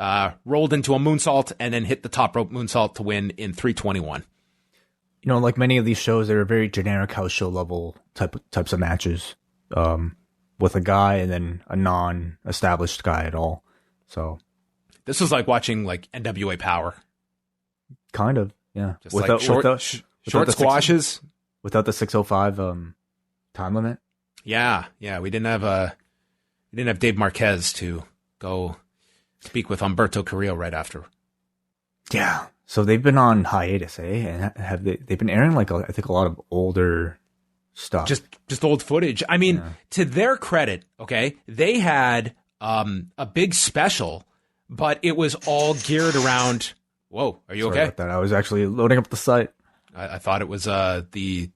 rolled into a moonsault, and then hit the top rope moonsault to win in 3:21. Like many of these shows, they're very generic house show level types of matches, with a guy and then a non-established guy at all. So this was like watching NWA Power. Kind of, yeah. Just short squashes without the 6:05 time limit. Yeah. We didn't have Dave Marquez to go speak with Umberto Carrillo right after. Yeah. So they've been on hiatus, eh? And they've been airing I think a lot of older stuff. Just old footage. To their credit, okay, they had a big special, but it was all geared around. Whoa, are you Sorry okay? about that. I was actually loading up the site. I thought it was the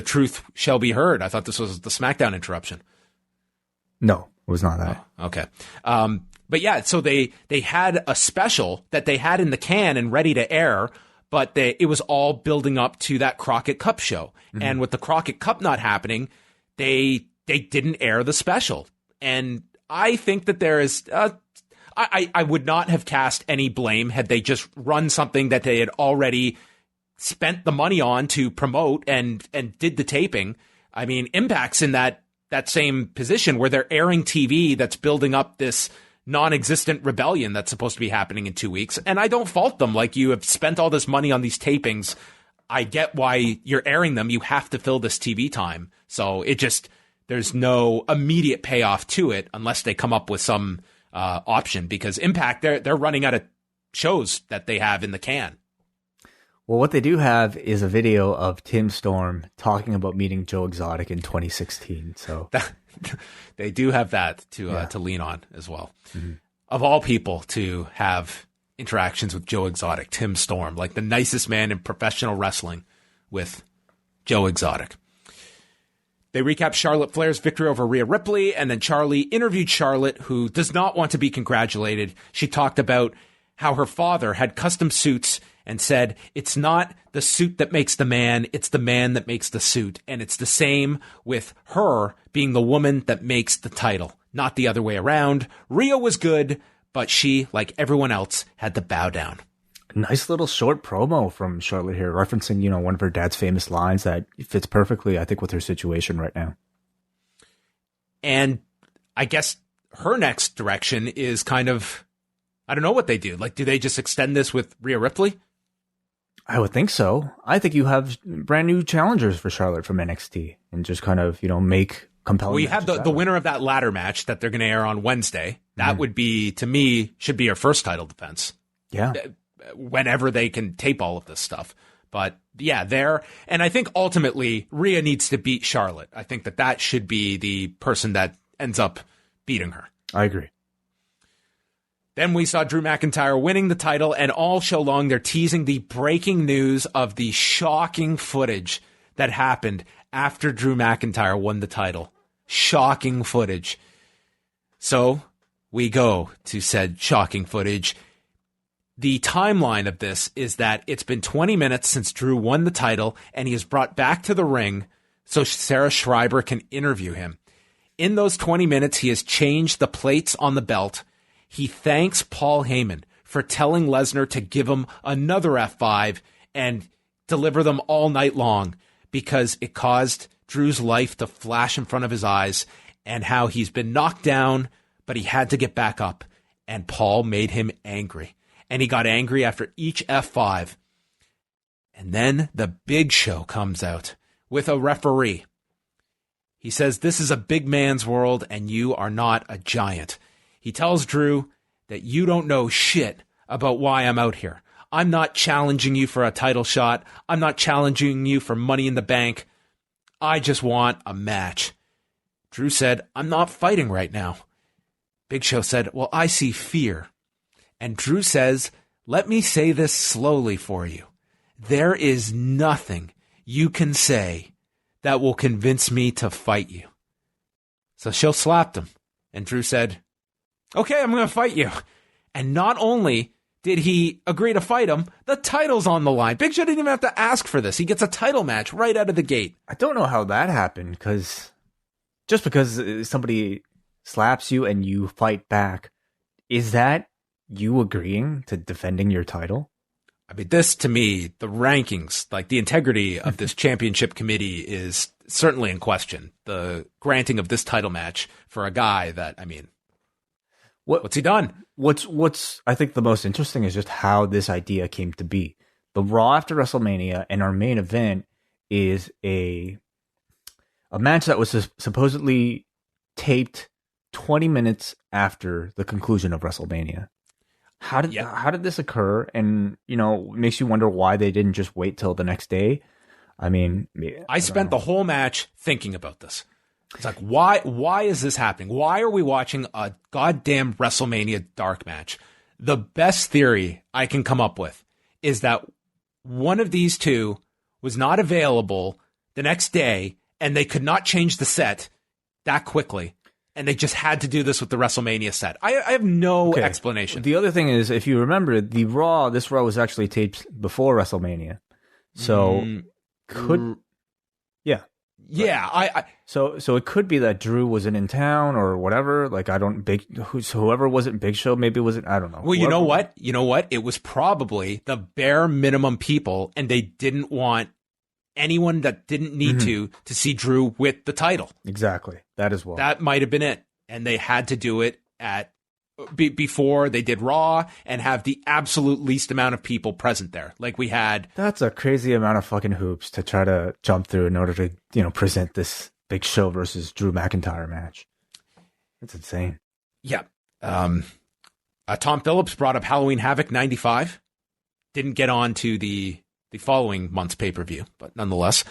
truth shall be heard. I thought this was the SmackDown interruption. No, it was not that. Oh, okay. But yeah, so they had a special that they had in the can and ready to air, but it was all building up to that Crockett Cup show. Mm-hmm. And with the Crockett Cup not happening, they didn't air the special. And I think that there is, I would not have cast any blame had they just run something that they had already spent the money on to promote and did the taping. Impact's in that same position where they're airing TV that's building up this non-existent rebellion that's supposed to be happening in 2 weeks. And I don't fault them. You have spent all this money on these tapings. I get why you're airing them. You have to fill this TV time. So there's no immediate payoff to it unless they come up with some option, because Impact, they're running out of shows that they have in the can. Well, what they do have is a video of Tim Storm talking about meeting Joe Exotic in 2016. So they do have that to lean on as well. Mm-hmm. Of all people to have interactions with Joe Exotic, Tim Storm, the nicest man in professional wrestling with Joe Exotic. They recap Charlotte Flair's victory over Rhea Ripley, and then Charlie interviewed Charlotte, who does not want to be congratulated. She talked about how her father had custom suits and said, it's not the suit that makes the man, it's the man that makes the suit. And it's the same with her being the woman that makes the title, not the other way around. Rhea was good, but she, like everyone else, had to bow down. Nice little short promo from Charlotte here, referencing, one of her dad's famous lines that fits perfectly, I think, with her situation right now. And I guess her next direction is kind of, I don't know what they do. Do they just extend this with Rhea Ripley? I would think so. I think you have brand new challengers for Charlotte from NXT and just kind of, make compelling. Well, you have the winner of that ladder match that they're going to air on Wednesday. That would be, to me, should be her first title defense. Yeah. Whenever they can tape all of this stuff. But yeah, there. And I think ultimately Rhea needs to beat Charlotte. I think that should be the person that ends up beating her. I agree. Then we saw Drew McIntyre winning the title, and all show long they're teasing the breaking news of the shocking footage that happened after Drew McIntyre won the title. Shocking footage. So we go to said shocking footage. The timeline of this is that it's been 20 minutes since Drew won the title, and he is brought back to the ring so Sarah Schreiber can interview him. In those 20 minutes, he has changed the plates on the belt. He thanks Paul Heyman for telling Lesnar to give him another F5 and deliver them all night long because it caused Drew's life to flash in front of his eyes, and how he's been knocked down, but he had to get back up, and Paul made him angry. And he got angry after each F5. And then the Big Show comes out with a referee. He says, "This is a big man's world, and you are not a giant." He tells Drew that you don't know shit about why I'm out here. I'm not challenging you for a title shot. I'm not challenging you for Money in the Bank. I just want a match. Drew said, "I'm not fighting right now." Big Show said, "Well, I see fear." And Drew says, "Let me say this slowly for you. There is nothing you can say that will convince me to fight you." So Show slapped him. And Drew said, "Okay, I'm going to fight you." And not only did he agree to fight him, the title's on the line. Big Show didn't even have to ask for this. He gets a title match right out of the gate. I don't know how that happened, because just because somebody slaps you and you fight back, is that you agreeing to defending your title? I mean, this, to me, the rankings, like the integrity of this championship committee is certainly in question. The granting of this title match for a guy that, I mean, what's he done? What's I think the most interesting is just how this idea came to be. The Raw after WrestleMania and our main event is a match that was supposedly taped 20 minutes after the conclusion of WrestleMania. How did this occur? And, makes you wonder why they didn't just wait till the next day. I mean, I spent the whole match thinking about this. It's like, why is this happening? Why are we watching a goddamn WrestleMania dark match? The best theory I can come up with is that one of these two was not available the next day, and they could not change the set that quickly. And they just had to do this with the WrestleMania set. I have no explanation. The other thing is, if you remember, this Raw was actually taped before WrestleMania. So, Yeah. So it could be that Drew wasn't in town or whatever. Like, whoever wasn't Big Show, maybe wasn't, I don't know. Well, you know what? It was probably the bare minimum people, and they didn't want anyone that didn't need to see Drew with the title. Exactly. That as well. That might have been it. And they had to do it before they did Raw and have the absolute least amount of people present there. Like we had. That's a crazy amount of fucking hoops to try to jump through in order to, present this Big Show versus Drew McIntyre match. That's insane. Yeah. Tom Phillips brought up Halloween Havoc 95. Didn't get on to the following month's pay-per-view, but nonetheless,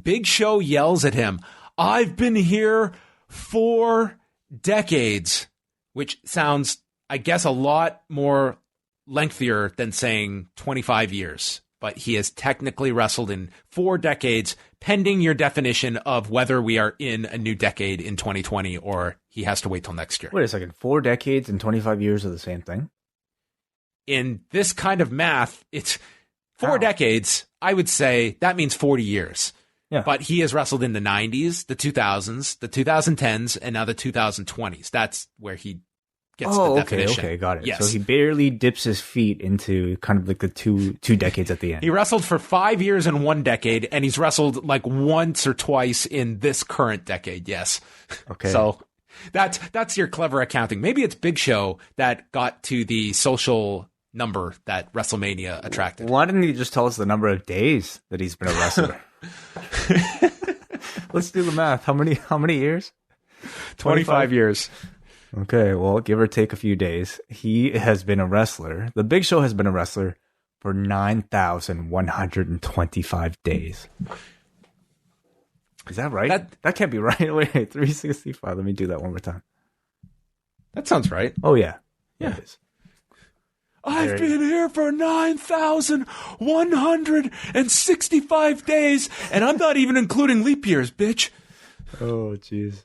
Big Show yells at him, "I've been here 4 decades," which sounds, I guess, a lot more lengthier than saying 25 years. But he has technically wrestled in 4 decades, pending your definition of whether we are in a new decade in 2020 or he has to wait till next year. Wait a second, 4 decades and 25 years are the same thing? In this kind of math, it's 4 decades. I would say that means 40 years. Yeah. But he has wrestled in the 90s, the 2000s, the 2010s, and now the 2020s. That's where he gets the definition. Okay, got it. Yes. So he barely dips his feet into kind of like the two decades at the end. He wrestled for 5 years in 1 decade, and he's wrestled like once or twice in this current decade. Yes. Okay. So that's your clever accounting. Maybe it's Big Show that got to the social number that WrestleMania attracted. Why didn't he just tell us the number of days that he's been a wrestler? Let's do the math. How many years? 25 years. Okay, well, give or take a few days. He has been a wrestler. The Big Show has been a wrestler for 9,125 days. Is that right? That can't be right. Wait, 365. Let me do that one more time. That sounds right. Oh, yeah. Yeah. It is. I've been here for 9,165 days, and I'm not even including leap years, bitch. Oh, jeez.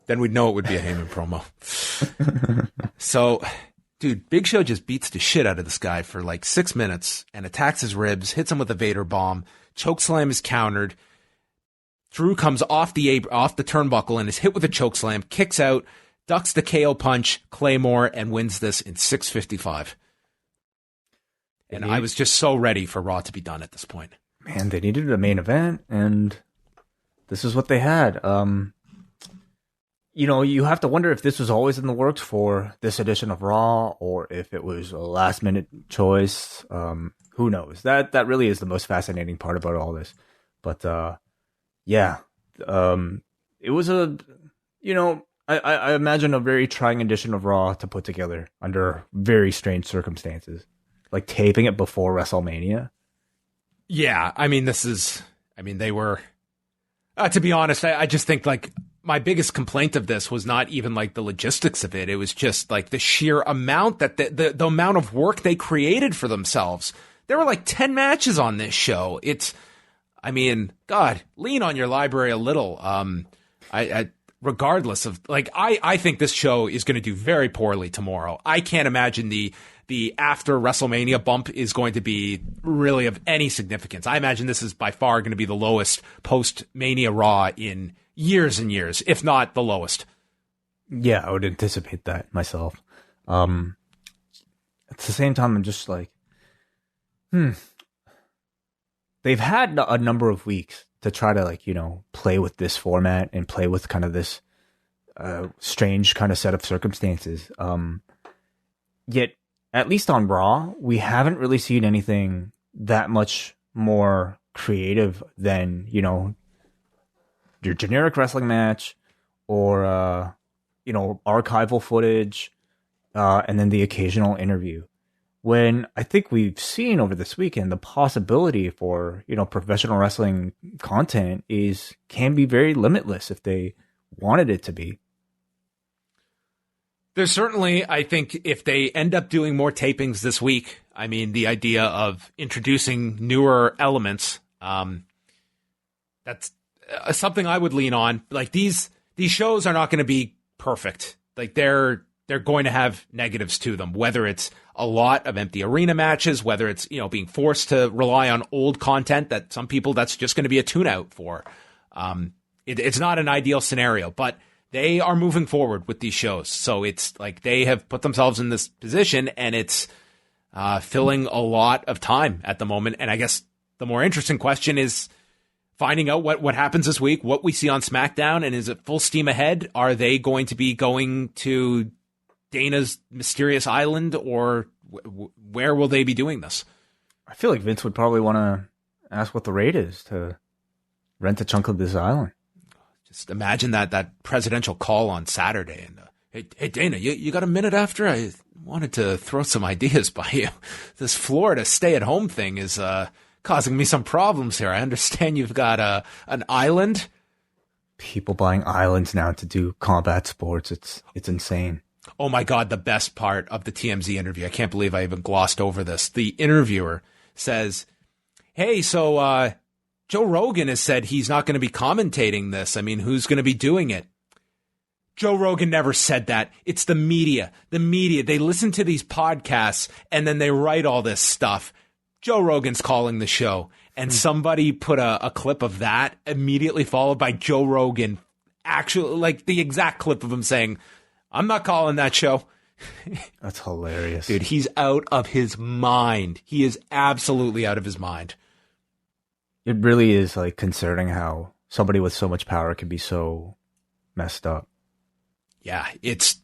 Then we'd know it would be a Heyman promo. So, dude, Big Show just beats the shit out of this guy for like 6 minutes and attacks his ribs, hits him with a Vader bomb, chokeslam is countered. Drew comes off the turnbuckle and is hit with a chokeslam, kicks out, ducks the KO punch, Claymore, and wins this in 6:55. And I was just so ready for Raw to be done at this point. Man, they needed a main event, and this is what they had. You have to wonder if this was always in the works for this edition of Raw, or if it was a last-minute choice. Who knows? That really is the most fascinating part about all this. But, yeah. It was I imagine a very trying edition of Raw to put together under very strange circumstances. Like taping it before WrestleMania. Yeah, they were... to be honest, I just think, like, my biggest complaint of this was not even, like, the logistics of it. It was just, like, the sheer amount that the amount of work they created for themselves. There were, like, 10 matches on this show. God, lean on your library a little. Regardless of, like, I think this show is going to do very poorly tomorrow. I can't imagine the after WrestleMania bump is going to be really of any significance. I imagine this is by far going to be the lowest post-Mania Raw in years and years, if not the lowest. Yeah, I would anticipate that myself. At the same time, I'm just like, they've had a number of weeks to try to, like, play with this format and play with kind of this strange kind of set of circumstances. Yet, at least on Raw, we haven't really seen anything that much more creative than, your generic wrestling match or, archival footage, and then the occasional interview. When I think we've seen over this weekend, the possibility for, professional wrestling content can be very limitless if they wanted it to be. There's certainly, I think, if they end up doing more tapings this week, the idea of introducing newer elements, that's something I would lean on. Like, these shows are not going to be perfect. Like, they're going to have negatives to them, whether it's a lot of empty arena matches, whether it's, being forced to rely on old content that some people, that's just going to be a tune out for. It's not an ideal scenario, but they are moving forward with these shows. So it's like they have put themselves in this position, and it's filling a lot of time at the moment. And I guess the more interesting question is finding out what happens this week, what we see on SmackDown, and is it full steam ahead? Are they going to be going to Dana's mysterious island, or where will they be doing this? I feel like Vince would probably want to ask what the rate is to rent a chunk of this island. Just imagine that presidential call on Saturday, and hey Dana, you got a minute after? I wanted to throw some ideas by you. This Florida stay-at-home thing is causing me some problems here. I understand you've got an island. People buying islands now to do combat sports. It's insane. Oh my God, the best part of the TMZ interview. I can't believe I even glossed over this. The interviewer says, hey, so Joe Rogan has said he's not going to be commentating this. Who's going to be doing it? Joe Rogan never said that. It's the media. The media, they listen to these podcasts and then they write all this stuff. Joe Rogan's calling the show. And somebody put a clip of that immediately followed by Joe Rogan, actually, like the exact clip of him saying, I'm not calling that show. That's hilarious. Dude, he's out of his mind. He is absolutely out of his mind. It really is, like, concerning how somebody with so much power can be so messed up. Yeah, it's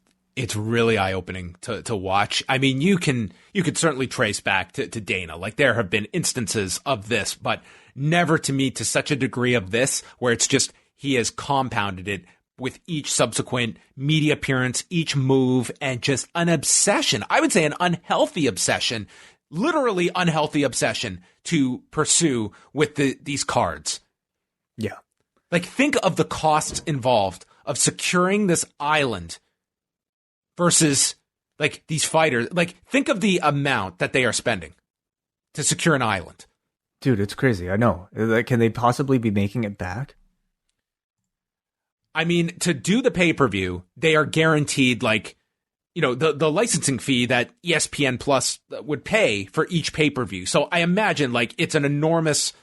really eye-opening to watch. You could certainly trace back to Dana. Like, there have been instances of this, but never to me to such a degree of this, where it's just he has compounded it with each subsequent media appearance, each move, and just an obsession. I would say an unhealthy obsession literally unhealthy obsession to pursue with these cards. Yeah. Like, think of the costs involved of securing this island versus, like, these fighters. Like, think of the amount that they are spending to secure an island. Dude, it's crazy. I know. Like, can they possibly be making it back? I mean, to do the pay-per-view, they are guaranteed, like, you know, the licensing fee that ESPN Plus would pay for each pay-per-view. So I imagine, like, it's an enormous,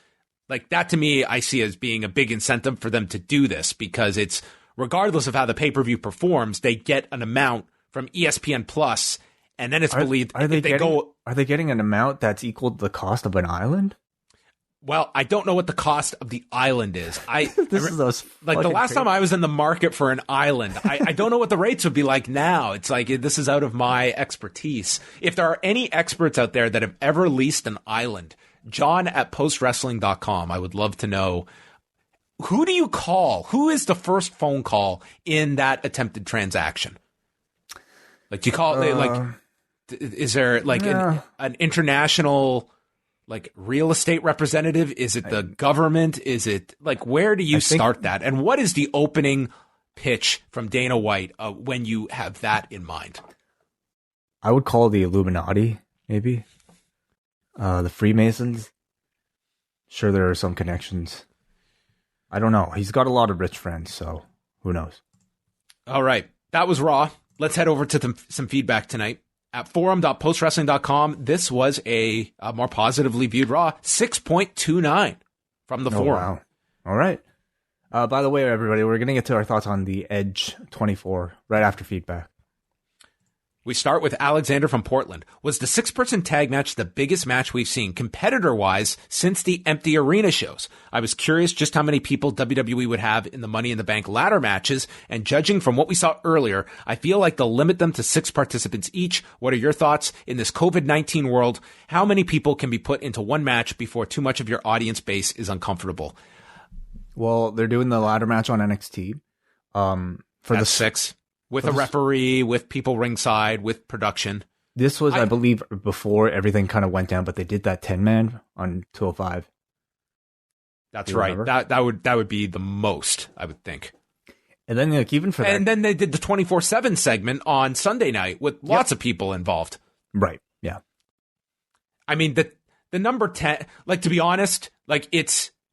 like, that to me, I see as being a big incentive for them to do this, because it's, regardless of how the pay-per-view performs, they get an amount from ESPN Plus, and then it's believed are they getting an amount that's equal to the cost of an island? Well, I don't know what the cost of the island is. Like the last time I was in the market for an island, I don't know what the rates would be like now. It's like, this is out of my expertise. If there are any experts out there that have ever leased an island, John at postwrestling.com, I would love to know. Who do you call? Who is the first phone call in that attempted transaction? Like, do you call it, like, is there like an international, like, real estate representative? Is it the government? Is it, like, where do you start that? And what is the opening pitch from Dana White when you have that in mind? I would call the Illuminati, maybe. The Freemasons. Sure, there are some connections. I don't know. He's got a lot of rich friends, so who knows? All right. That was Raw. Let's head over to some feedback tonight. At forum.postwrestling.com, this was a more positively viewed Raw. 6.29 from the forum. Wow. All right. By the way, everybody, we're going to get to our thoughts on the Edge 24 right after feedback. We start with Alexander from Portland. Was the 6-person tag match the biggest match we've seen competitor-wise since the empty arena shows? I was curious just how many people WWE would have in the Money in the Bank ladder matches, and judging from what we saw earlier, I feel like they'll limit them to 6 participants each. What are your thoughts? In this COVID-19 world, how many people can be put into one match before too much of your audience base is uncomfortable? Well, they're doing the ladder match on NXT. That's 6. With a referee, with people ringside, with production. This was, I believe, before everything kind of went down, but they did that 10-man on 205. That's right. That would be the most, I would think. And then, like, even for that, and then they did the 24/7 segment on Sunday night with lots of people involved. Right. Yeah. I mean, the number 10, like, to be honest, like,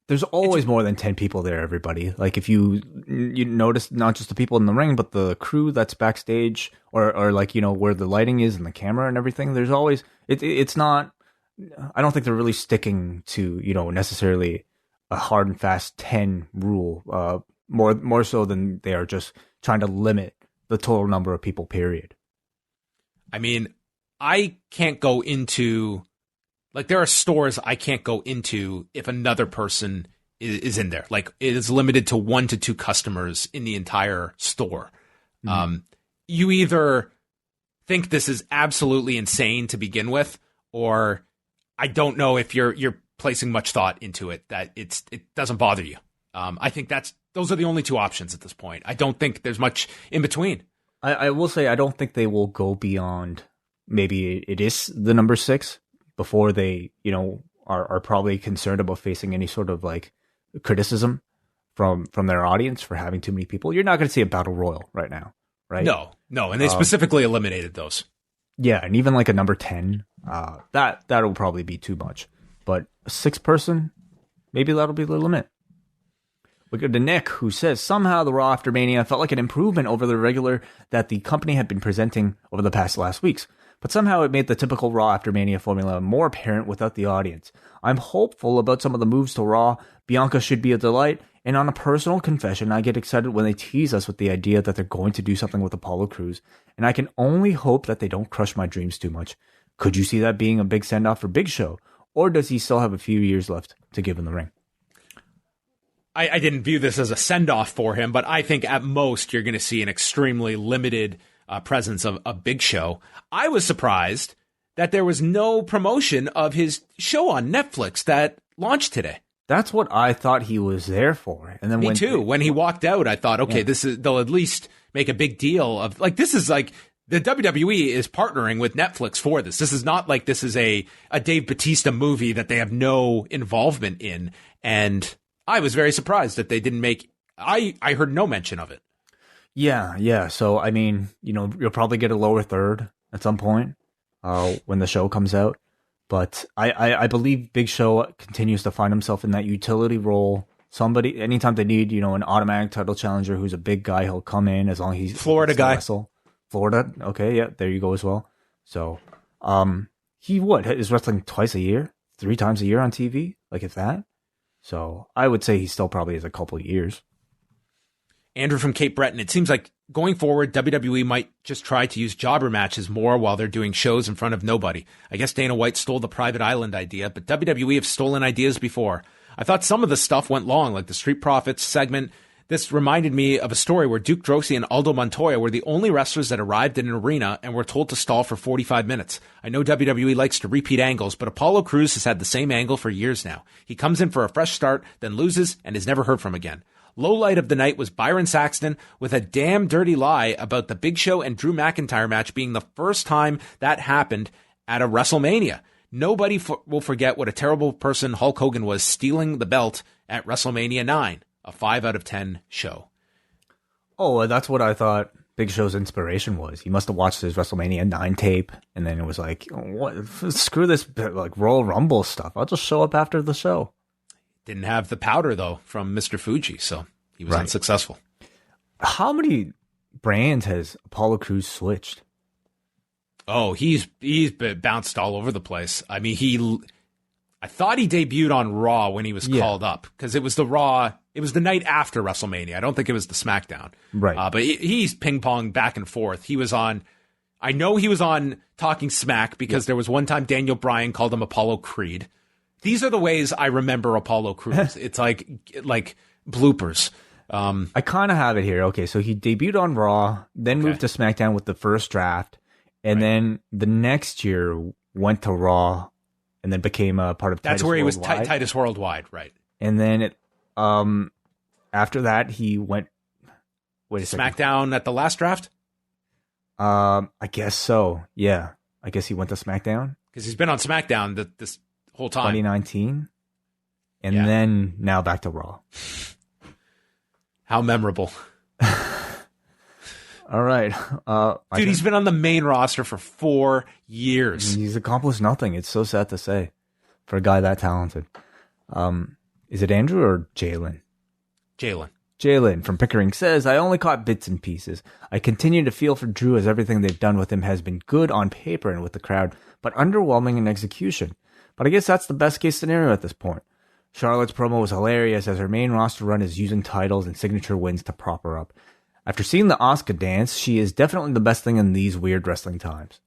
there's always more than 10 people there, everybody. Like, if you notice not just the people in the ring, but the crew that's backstage, or like, you know, where the lighting is and the camera and everything, there's always, it's not, I don't think they're really sticking to, you know, necessarily a hard and fast 10 rule, more so than they are just trying to limit the total number of people, period. I mean, I can't go into, like, there are stores I can't go into if another person is in there. Like, it is limited to 1 to 2 customers in the entire store. Mm-hmm. You either think this is absolutely insane to begin with, or I don't know if you're placing much thought into it, that it doesn't bother you. I think those are the only 2 options at this point. I don't think there's much in between. I will say, I don't think they will go beyond, maybe it is the number 6. Before they, you know, are probably concerned about facing any sort of, like, criticism from their audience for having too many people. You're not going to see a battle royal right now, right? No, and they specifically eliminated those. Yeah, and even like a number 10, that'll probably be too much. But a 6-person, maybe that'll be the limit. We go to Nick, who says, somehow the Raw after Mania felt like an improvement over the regular that the company had been presenting over the past last weeks. But somehow it made the typical Raw after Mania formula more apparent without the audience. I'm hopeful about some of the moves to Raw. Bianca should be a delight. And on a personal confession, I get excited when they tease us with the idea that they're going to do something with Apollo Crews. And I can only hope that they don't crush my dreams too much. Could you see that being a big send-off for Big Show? Or does he still have a few years left to give in the ring? I didn't view this as a send-off for him, but I think at most you're going to see an extremely limited presence of a Big Show. I was surprised that there was no promotion of his show on Netflix that launched today. That's what I thought he was there for. And then Me too. When he walked out, I thought, okay, they'll at least make a big deal of, like, this is like the WWE is partnering with Netflix for this. This is not like this is a Dave Bautista movie that they have no involvement in. And I was very surprised that they didn't make, I heard no mention of it. Yeah. So, I mean, you'll probably get a lower third at some point when the show comes out. But I believe Big Show continues to find himself in that utility role. Somebody, anytime they need, an automatic title challenger who's a big guy, he'll come in as long as he's Florida guy. Wrestle. Florida, okay, yeah, there you go as well. So, he is wrestling twice a year, 3 times a year on TV, like if that. So I would say he still probably has a couple of years. Andrew from Cape Breton, it seems like going forward, WWE might just try to use jobber matches more while they're doing shows in front of nobody. I guess Dana White stole the Private Island idea, but WWE have stolen ideas before. I thought some of the stuff went long, like the Street Profits segment. This reminded me of a story where Duke Drosy and Aldo Montoya were the only wrestlers that arrived in an arena and were told to stall for 45 minutes. I know WWE likes to repeat angles, but Apollo Crews has had the same angle for years now. He comes in for a fresh start, then loses, and is never heard from again. Low light of the night was Byron Saxton with a damn dirty lie about the Big Show and Drew McIntyre match being the first time that happened at a WrestleMania. Nobody will forget what a terrible person Hulk Hogan was stealing the belt at WrestleMania 9. A 5 out of 10 show. Oh, that's what I thought Big Show's inspiration was. He must have watched his WrestleMania 9 tape, and then it was like, what? Screw this like Royal Rumble stuff. I'll just show up after the show. Didn't have the powder, though, from Mr. Fuji, so he was unsuccessful. How many brands has Apollo Crews switched? Oh, he's been bounced all over the place. I mean, I thought he debuted on Raw when he was called up, because it was the Raw. It was the night after WrestleMania. I don't think it was the SmackDown. Right. But he's ping-ponged back and forth. He was on, I know he was on Talking Smack because there was one time Daniel Bryan called him Apollo Creed. These are the ways I remember Apollo Crews. It's like bloopers. I kind of have it here. Okay, so he debuted on Raw, then moved to SmackDown with the first draft, and then the next year went to Raw, and then became a part of Titus Worldwide. That's where he was Titus Worldwide, right. And then after that, he went. Wait a second. SmackDown at the last draft. I guess so. Yeah, I guess he went to SmackDown because he's been on SmackDown this whole time. 2019, and then now back to Raw. How memorable! All right, dude, he's been on the main roster for 4 years. He's accomplished nothing. It's so sad to say for a guy that talented. Is it Andrew or Jalen? Jalen from Pickering says, I only caught bits and pieces. I continue to feel for Drew as everything they've done with him has been good on paper and with the crowd, but underwhelming in execution. But I guess that's the best case scenario at this point. Charlotte's promo was hilarious as her main roster run is using titles and signature wins to prop her up. After seeing the Asuka dance, she is definitely the best thing in these weird wrestling times.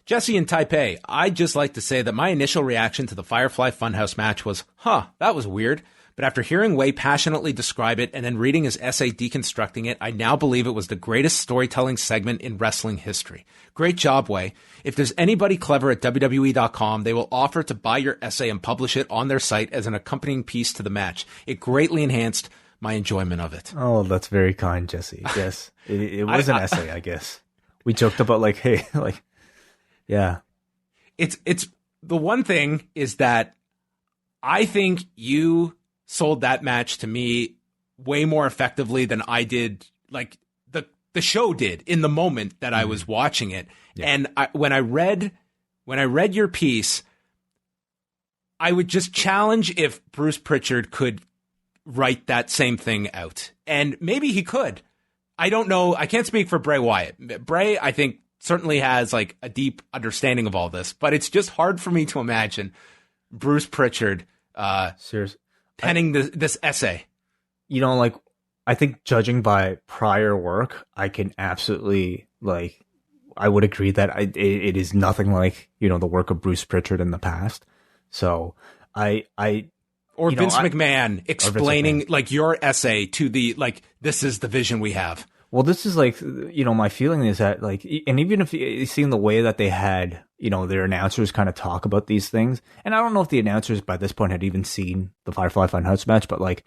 Jesse in Taipei, I'd just like to say that my initial reaction to the Firefly Fun House match was, that was weird. But after hearing Wai passionately describe it and then reading his essay deconstructing it, I now believe it was the greatest storytelling segment in wrestling history. Great job, Wai. If there's anybody clever at WWE.com, they will offer to buy your essay and publish it on their site as an accompanying piece to the match. It greatly enhanced my enjoyment of it. Oh, that's very kind, Jesse. Yes, it was an essay, I guess. We joked about yeah. It's the one thing is that I think you sold that match to me way more effectively than I did, like the show did in the moment that I was watching it. Yeah. And when I read your piece, I would just challenge if Bruce Pritchard could write that same thing out. And maybe he could. I don't know. I can't speak for Bray Wyatt. Bray, I think, certainly has like a deep understanding of all this, but it's just hard for me to imagine Bruce Pritchard seriously penning this essay. I think judging by prior work, I can absolutely I would agree that it is nothing like, the work of Bruce Pritchard in the past. So Vince McMahon explaining your essay to the, this is the vision we have. Well, this is my feeling is that and even if you've seen the way that they had, their announcers kind of talk about these things, and I don't know if the announcers by this point had even seen the Firefly Fun House match, but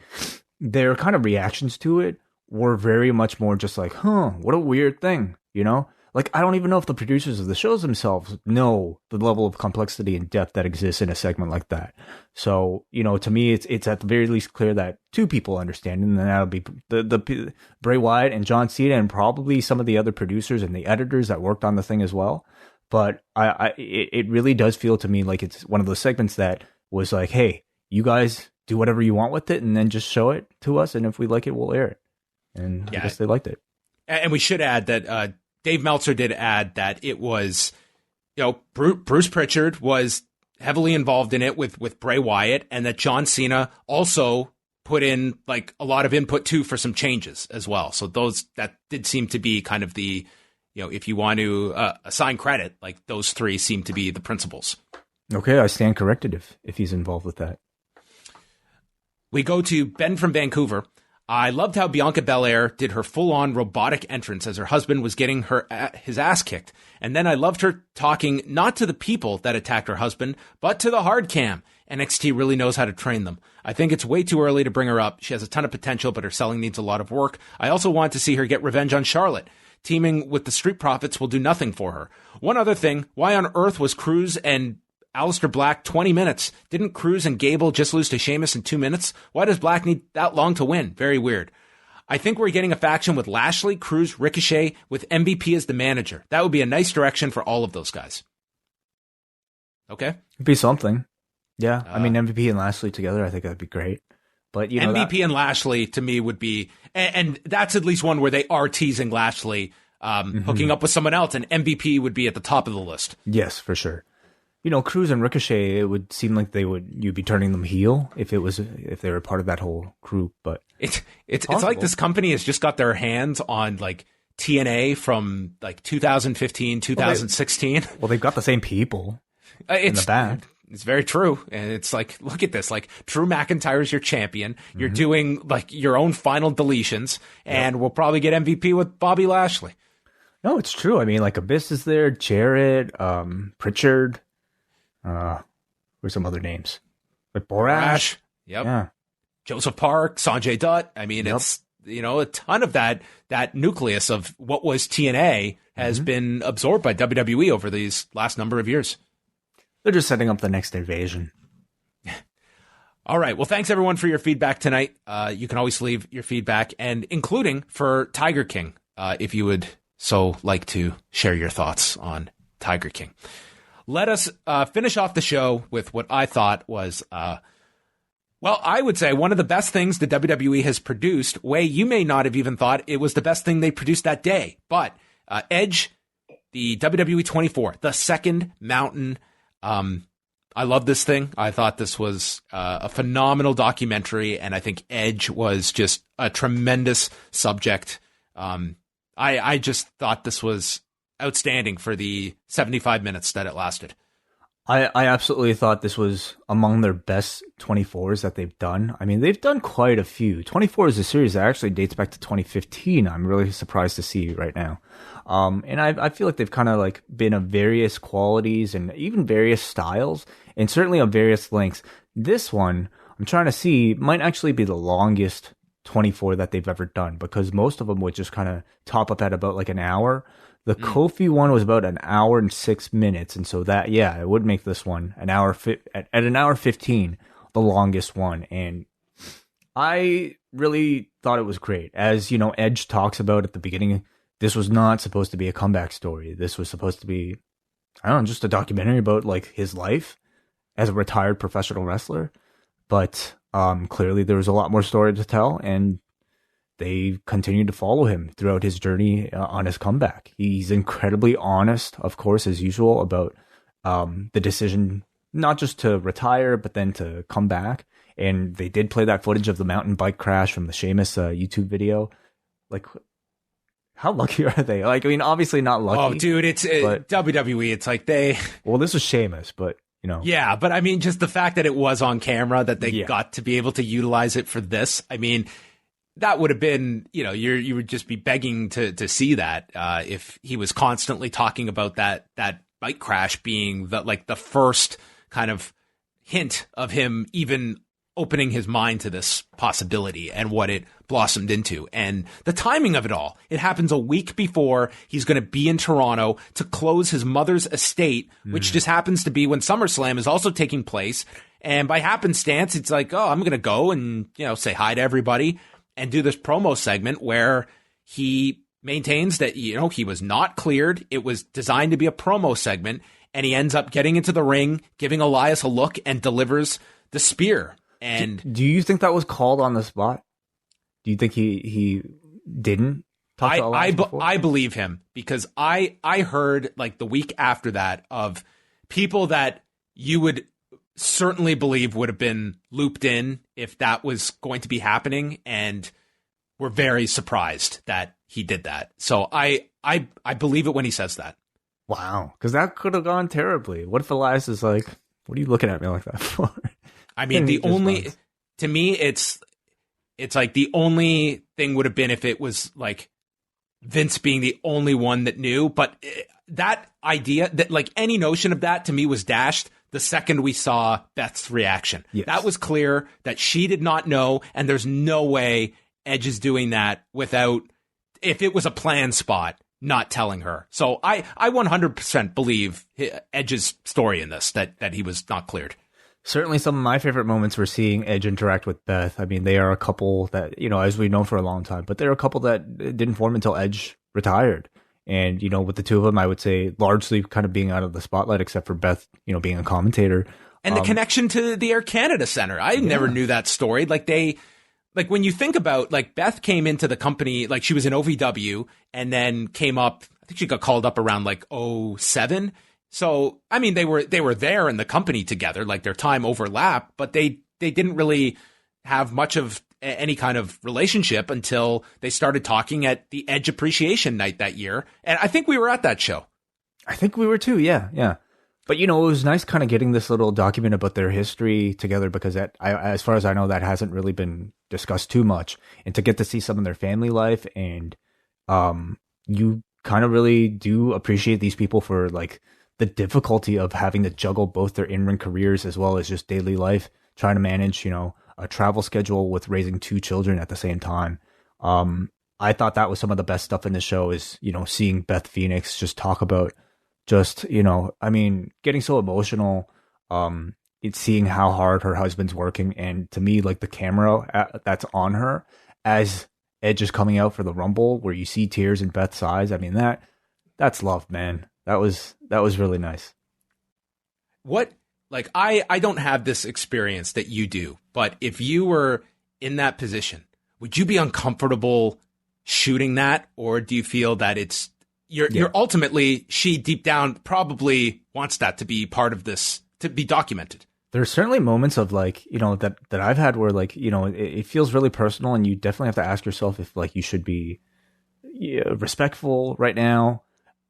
their kind of reactions to it were very much more just what a weird thing. you know? Like, I don't even know if the producers of the shows themselves know the level of complexity and depth that exists in a segment like that. So, you know, to me, it's at the very least clear that two people understand, and then that'll be the Bray Wyatt and John Cena, and probably some of the other producers and the editors that worked on the thing as well. But it really does feel to me like it's one of those segments that was like, hey, you guys do whatever you want with it, and then just show it to us, and if we like it, we'll air it. And I guess they liked it. And we should add that Dave Meltzer did add that it was, you know, Bruce Pritchard was heavily involved in it with Bray Wyatt, and that John Cena also put in like a lot of input too for some changes as well. So that did seem to be kind of the, you know, if you want to assign credit, like those three seem to be the principals. Okay, I stand corrected if he's involved with that. We go to Ben from Vancouver. I loved how Bianca Belair did her full-on robotic entrance as her husband was getting his ass kicked. And then I loved her talking not to the people that attacked her husband, but to the hard cam. NXT really knows how to train them. I think it's way too early to bring her up. She has a ton of potential, but her selling needs a lot of work. I also want to see her get revenge on Charlotte. Teaming with the Street Profits will do nothing for her. One other thing, why on earth was Cruz and Alistair Black 20 minutes? Didn't Cruz and Gable just lose to Sheamus in 2 minutes? Why does Black need that long to win? Very weird. I think we're getting a faction with Lashley, Cruz, Ricochet, with MVP as the manager. That would be a nice direction for all of those guys. Okay? It'd be something. Yeah, I mean, MVP and Lashley together, I think that'd be great. But you know, MVP and Lashley to me would be, and that's at least one where they are teasing Lashley hooking up with someone else, and MVP would be at the top of the list. Yes, for sure. You know, Cruz and Ricochet, it would seem like you'd be turning them heel if they were part of that whole group. But it's like this company has just got their hands on like TNA from like 2015, 2016. Well, they've got the same people in the back. It's very true. And it's like, look at this. Like, Drew McIntyre is your champion. You're doing like your own final deletions, and we'll probably get MVP with Bobby Lashley. No, it's true. I mean, like Abyss is there, Jarrett, Pritchard. Where's some other names? Like Borash. Yep. Yeah. Joseph Park, Sanjay Dutt. I mean, it's, you know, a ton of that nucleus of what was TNA has been absorbed by WWE over these last number of years. They're just setting up the next invasion. All right. Well, thanks everyone for your feedback tonight. You can always leave your feedback, and including for Tiger King, if you would so like to share your thoughts on Tiger King. Let us finish off the show with what I thought was, well, I would say one of the best things the WWE has produced. Way you may not have even thought it was the best thing they produced that day, but Edge, the WWE 24, the Second Mountain. I love this thing. I thought this was a phenomenal documentary, and I think Edge was just a tremendous subject. I just thought this was outstanding for the 75 minutes that it lasted. I absolutely thought this was among their best 24s that they've done. I mean, they've done quite a few. 24 is a series that actually dates back to 2015. I'm really surprised to see right now. And I feel like they've kind of like been of various qualities and even various styles, and certainly of various lengths. This one, I'm trying to see, might actually be the longest 24 that they've ever done, because most of them would just kind of top up at about like an hour. The Kofi one was about an hour and 6 minutes, and so that, it would make this one an hour at an hour 15, the longest one. And I really thought it was great. As you know, Edge talks about at the beginning, this was not supposed to be a comeback story. This was supposed to be, I don't know, just a documentary about like his life as a retired professional wrestler. But clearly there was a lot more story to tell, and they continued to follow him throughout his journey on his comeback. He's incredibly honest, of course, as usual, about the decision not just to retire, but then to come back. And they did play that footage of the mountain bike crash from the Sheamus YouTube video. Like, how lucky are they? Like, I mean, obviously not lucky. Oh, dude, it's WWE. It's like they... Well, this was Sheamus, but, you know. Yeah, but I mean, just the fact that it was on camera, that they got to be able to utilize it for this. I mean... That would have been, you know, you would just be begging to see that if he was constantly talking about that bike crash being the first kind of hint of him even opening his mind to this possibility and what it blossomed into. And the timing of it all, it happens a week before he's going to be in Toronto to close his mother's estate, which just happens to be when SummerSlam is also taking place. And by happenstance, it's like, oh, I'm going to go and, say hi to everybody and do this promo segment where he maintains that, he was not cleared. It was designed to be a promo segment, and he ends up getting into the ring, giving Elias a look, and delivers the spear. And do you think that was called on the spot? Do you think he didn't talk to Elias before? I believe him, because I heard like the week after that of people that you would certainly believe would have been looped in if that was going to be happening, and were very surprised that he did that. So I believe it when he says that. Wow, because that could have gone terribly. What if Elias is like, "What are you looking at me like that for?" I mean, to me, it's like the only thing would have been if it was like Vince being the only one that knew. But that idea, that like any notion of that, to me was dashed the second we saw Beth's reaction. Yes. That was clear that she did not know, and there's no way Edge is doing that without, if it was a planned spot, not telling her. So I 100% believe Edge's story in this, that he was not cleared. Certainly some of my favorite moments were seeing Edge interact with Beth. I mean, they are a couple that, as we've known for a long time, but they're a couple that didn't form until Edge retired. And, with the two of them, I would say largely kind of being out of the spotlight, except for Beth, being a commentator. And the connection to the Air Canada Center. I never knew that story. Like when you think about, like, Beth came into the company, like she was in OVW and then came up, I think she got called up around like 2007. So, I mean, they were there in the company together, like their time overlapped, but they didn't really have much of any kind of relationship until they started talking at the Edge Appreciation Night that year. And I think we were at that show. I think we were too. Yeah. But, it was nice kind of getting this little document about their history together, because as far as I know, that hasn't really been discussed too much. And to get to see some of their family life, and you kind of really do appreciate these people for like the difficulty of having to juggle both their in-ring careers as well as just daily life, trying to manage, a travel schedule with raising two children at the same time. I thought that was some of the best stuff in the show is, seeing Beth Phoenix just talk about just, getting so emotional. It's seeing how hard her husband's working. And to me, like the camera that's on her as Edge is coming out for the Rumble, where you see tears in Beth's eyes. I mean, that's love, man. That was really nice. I don't have this experience that you do, but if you were in that position, would you be uncomfortable shooting that? Or do you feel that you're ultimately, she deep down probably wants that to be part of this, to be documented? There's certainly moments of like, that I've had where like, it feels really personal, and you definitely have to ask yourself if like you should be respectful right now.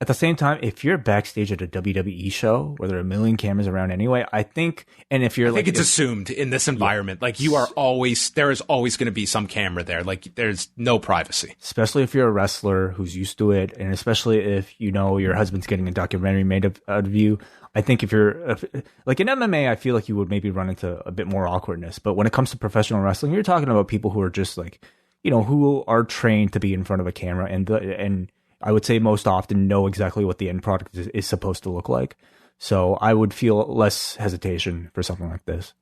At the same time, if you're backstage at a WWE show where there are a million cameras around anyway, I think, and if you're I think it's assumed in this environment, like there is always going to be some camera there. Like there's no privacy. Especially if you're a wrestler who's used to it, and especially if your husband's getting a documentary made out of you. I think if you're like in MMA, I feel like you would maybe run into a bit more awkwardness. But when it comes to professional wrestling, you're talking about people who are just like, who are trained to be in front of a camera, and I would say most often know exactly what the end product is supposed to look like. So I would feel less hesitation for something like this.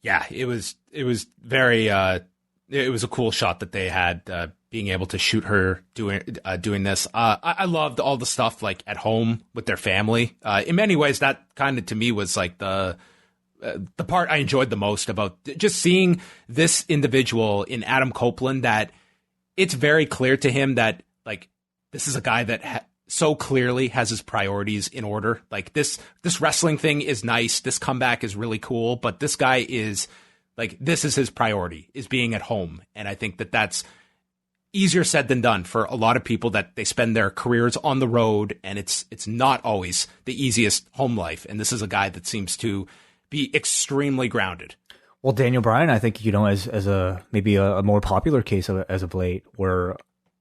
Yeah, it was very, it was a cool shot that they had, being able to shoot her doing this. I loved all the stuff like at home with their family. In many ways, that kind of to me was like the part I enjoyed the most about just seeing this individual in Adam Copeland, that it's very clear to him that like, this is a guy that so clearly has his priorities in order. Like this wrestling thing is nice. This comeback is really cool, but this guy is like, this is his priority, is being at home. And I think that that's easier said than done for a lot of people, that they spend their careers on the road, and it's not always the easiest home life. And this is a guy that seems to be extremely grounded. Well, Daniel Bryan, I think, as a maybe a more popular case as of late, where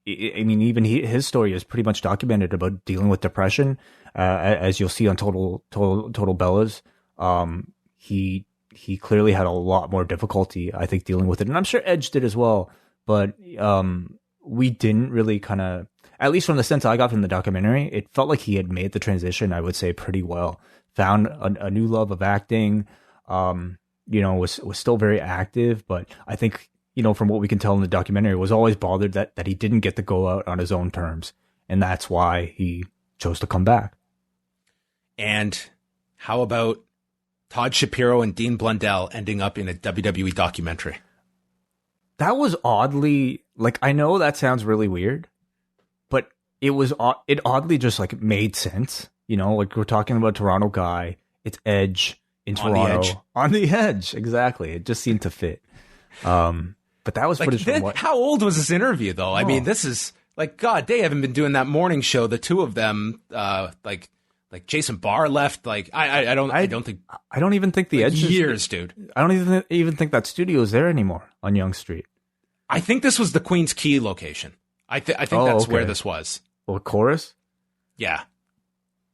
I mean, even his story is pretty much documented about dealing with depression, as you'll see on Total Bellas. He he clearly had a lot more difficulty, I think, dealing with it. And I'm sure Edge did as well. But we didn't really kind of, at least from the sense I got from the documentary, it felt like he had made the transition, I would say, pretty well. Found a new love of acting, was still very active. But I think, from what we can tell in the documentary, was always bothered that he didn't get to go out on his own terms. And that's why he chose to come back. And how about Todd Shapiro and Dean Blundell ending up in a WWE documentary? That was oddly, I know that sounds really weird, but it oddly just made sense. We're talking about a Toronto guy. It's Edge in Toronto. On the edge. Exactly. It just seemed to fit. But that was footage from what? How old was this interview, though? I mean, this is God, they haven't been doing that morning show. The two of them, like Jason Barr left. I don't even think the Edge years, dude. I don't even think that studio is there anymore on Yonge Street. I think this was the Queen's Quay location. I think that's okay. Where this was. Well, Chorus? Yeah.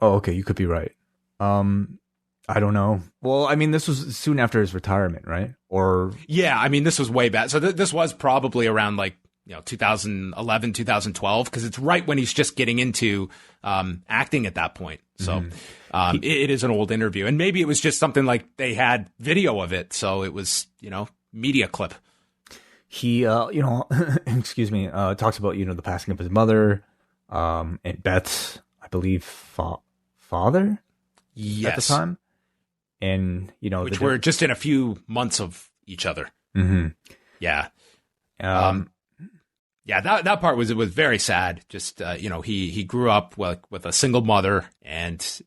Oh, okay. You could be right. I don't know. Well, I mean, this was soon after his retirement, right? Or yeah, I mean, this was way back. So this was probably around 2011, 2012, because it's right when he's just getting into acting at that point. So it is an old interview, and maybe it was just something like they had video of it, so it was media clip. He excuse me, talks about the passing of his mother, and Beth's, I believe, father. Yes. At the time, and which were just in a few months of each other. Mm-hmm. Yeah. Yeah, that part was very sad. Just he grew up with a single mother, and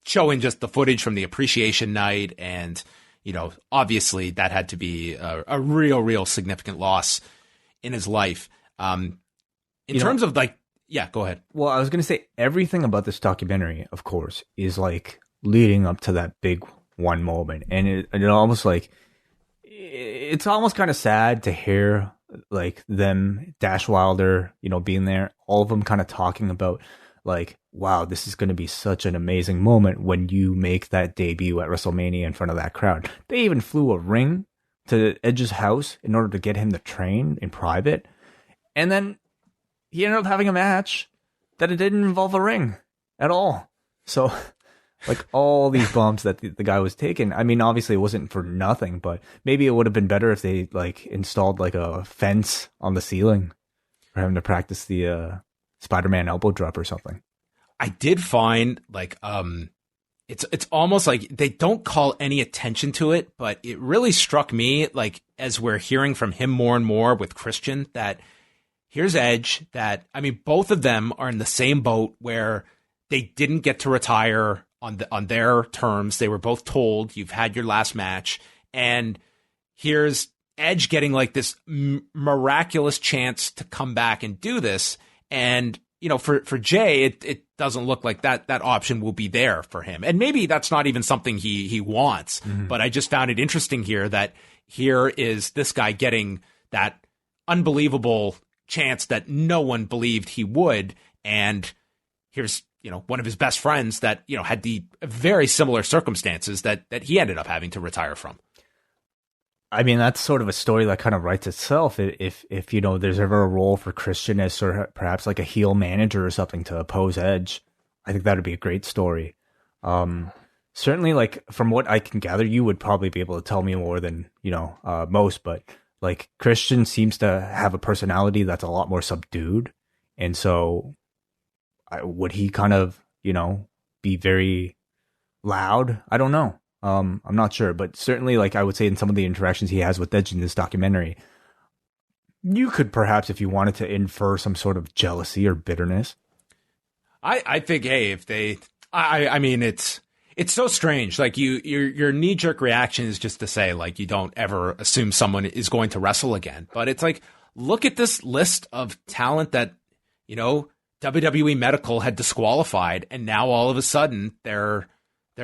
showing just the footage from the appreciation night, and obviously that had to be a real significant loss in his life. In terms of go ahead. Well, I was going to say everything about this documentary, of course, is leading up to that big one moment, and it almost it's almost kind of sad to hear them, Dash Wilder, being there, all of them kind of talking about wow, this is going to be such an amazing moment when you make that debut at WrestleMania in front of that crowd. They even flew a ring to Edge's house in order to get him to train in private. And then he ended up having a match that it didn't involve a ring at all. So all these bumps that the guy was taking, I mean, obviously it wasn't for nothing, but maybe it would have been better if they installed a fence on the ceiling for him to practice the Spider-Man elbow drop or something. I did find it's almost like they don't call any attention to it, but it really struck me as we're hearing from him more and more with Christian, that here's Edge, that I mean, both of them are in the same boat where they didn't get to retire on their terms. They were both told, you've had your last match, and here's Edge getting this miraculous chance to come back and do this. And for Jay, it doesn't look like that option will be there for him. And maybe that's not even something he wants. Mm-hmm. But I just found it interesting here that here is this guy getting that unbelievable chance that no one believed he would. And here's, one of his best friends that, had the very similar circumstances that he ended up having to retire from. I mean, that's sort of a story that kind of writes itself. If there's ever a role for Christian as perhaps a heel manager or something to oppose Edge, I think that would be a great story. Certainly, from what I can gather, you would probably be able to tell me more than, most, but Christian seems to have a personality that's a lot more subdued. And so would he kind of, be very loud? I don't know. I'm not sure, but certainly, I would say in some of the interactions he has with Edge in this documentary, you could perhaps, if you wanted to, infer some sort of jealousy or bitterness. I think, hey, if they, I mean, it's so strange. Your knee jerk reaction is just to say, you don't ever assume someone is going to wrestle again. But it's look at this list of talent that, WWE Medical had disqualified, and now all of a sudden they're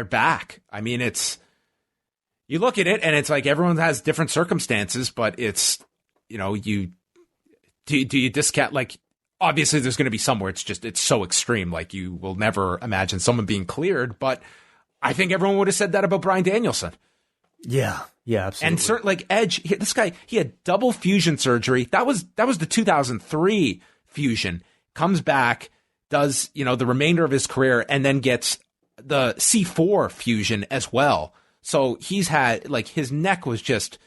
back. I mean, you look at it and it's everyone has different circumstances, but it's, do you discount, obviously there's going to be somewhere it's so extreme. You will never imagine someone being cleared, but I think everyone would have said that about Bryan Danielson. Yeah, absolutely. And certainly, like Edge, this guy, he had double fusion surgery. That was the 2003 fusion. Comes back, does, the remainder of his career, and then gets the C4 fusion as well. So he's had, like, his neck was just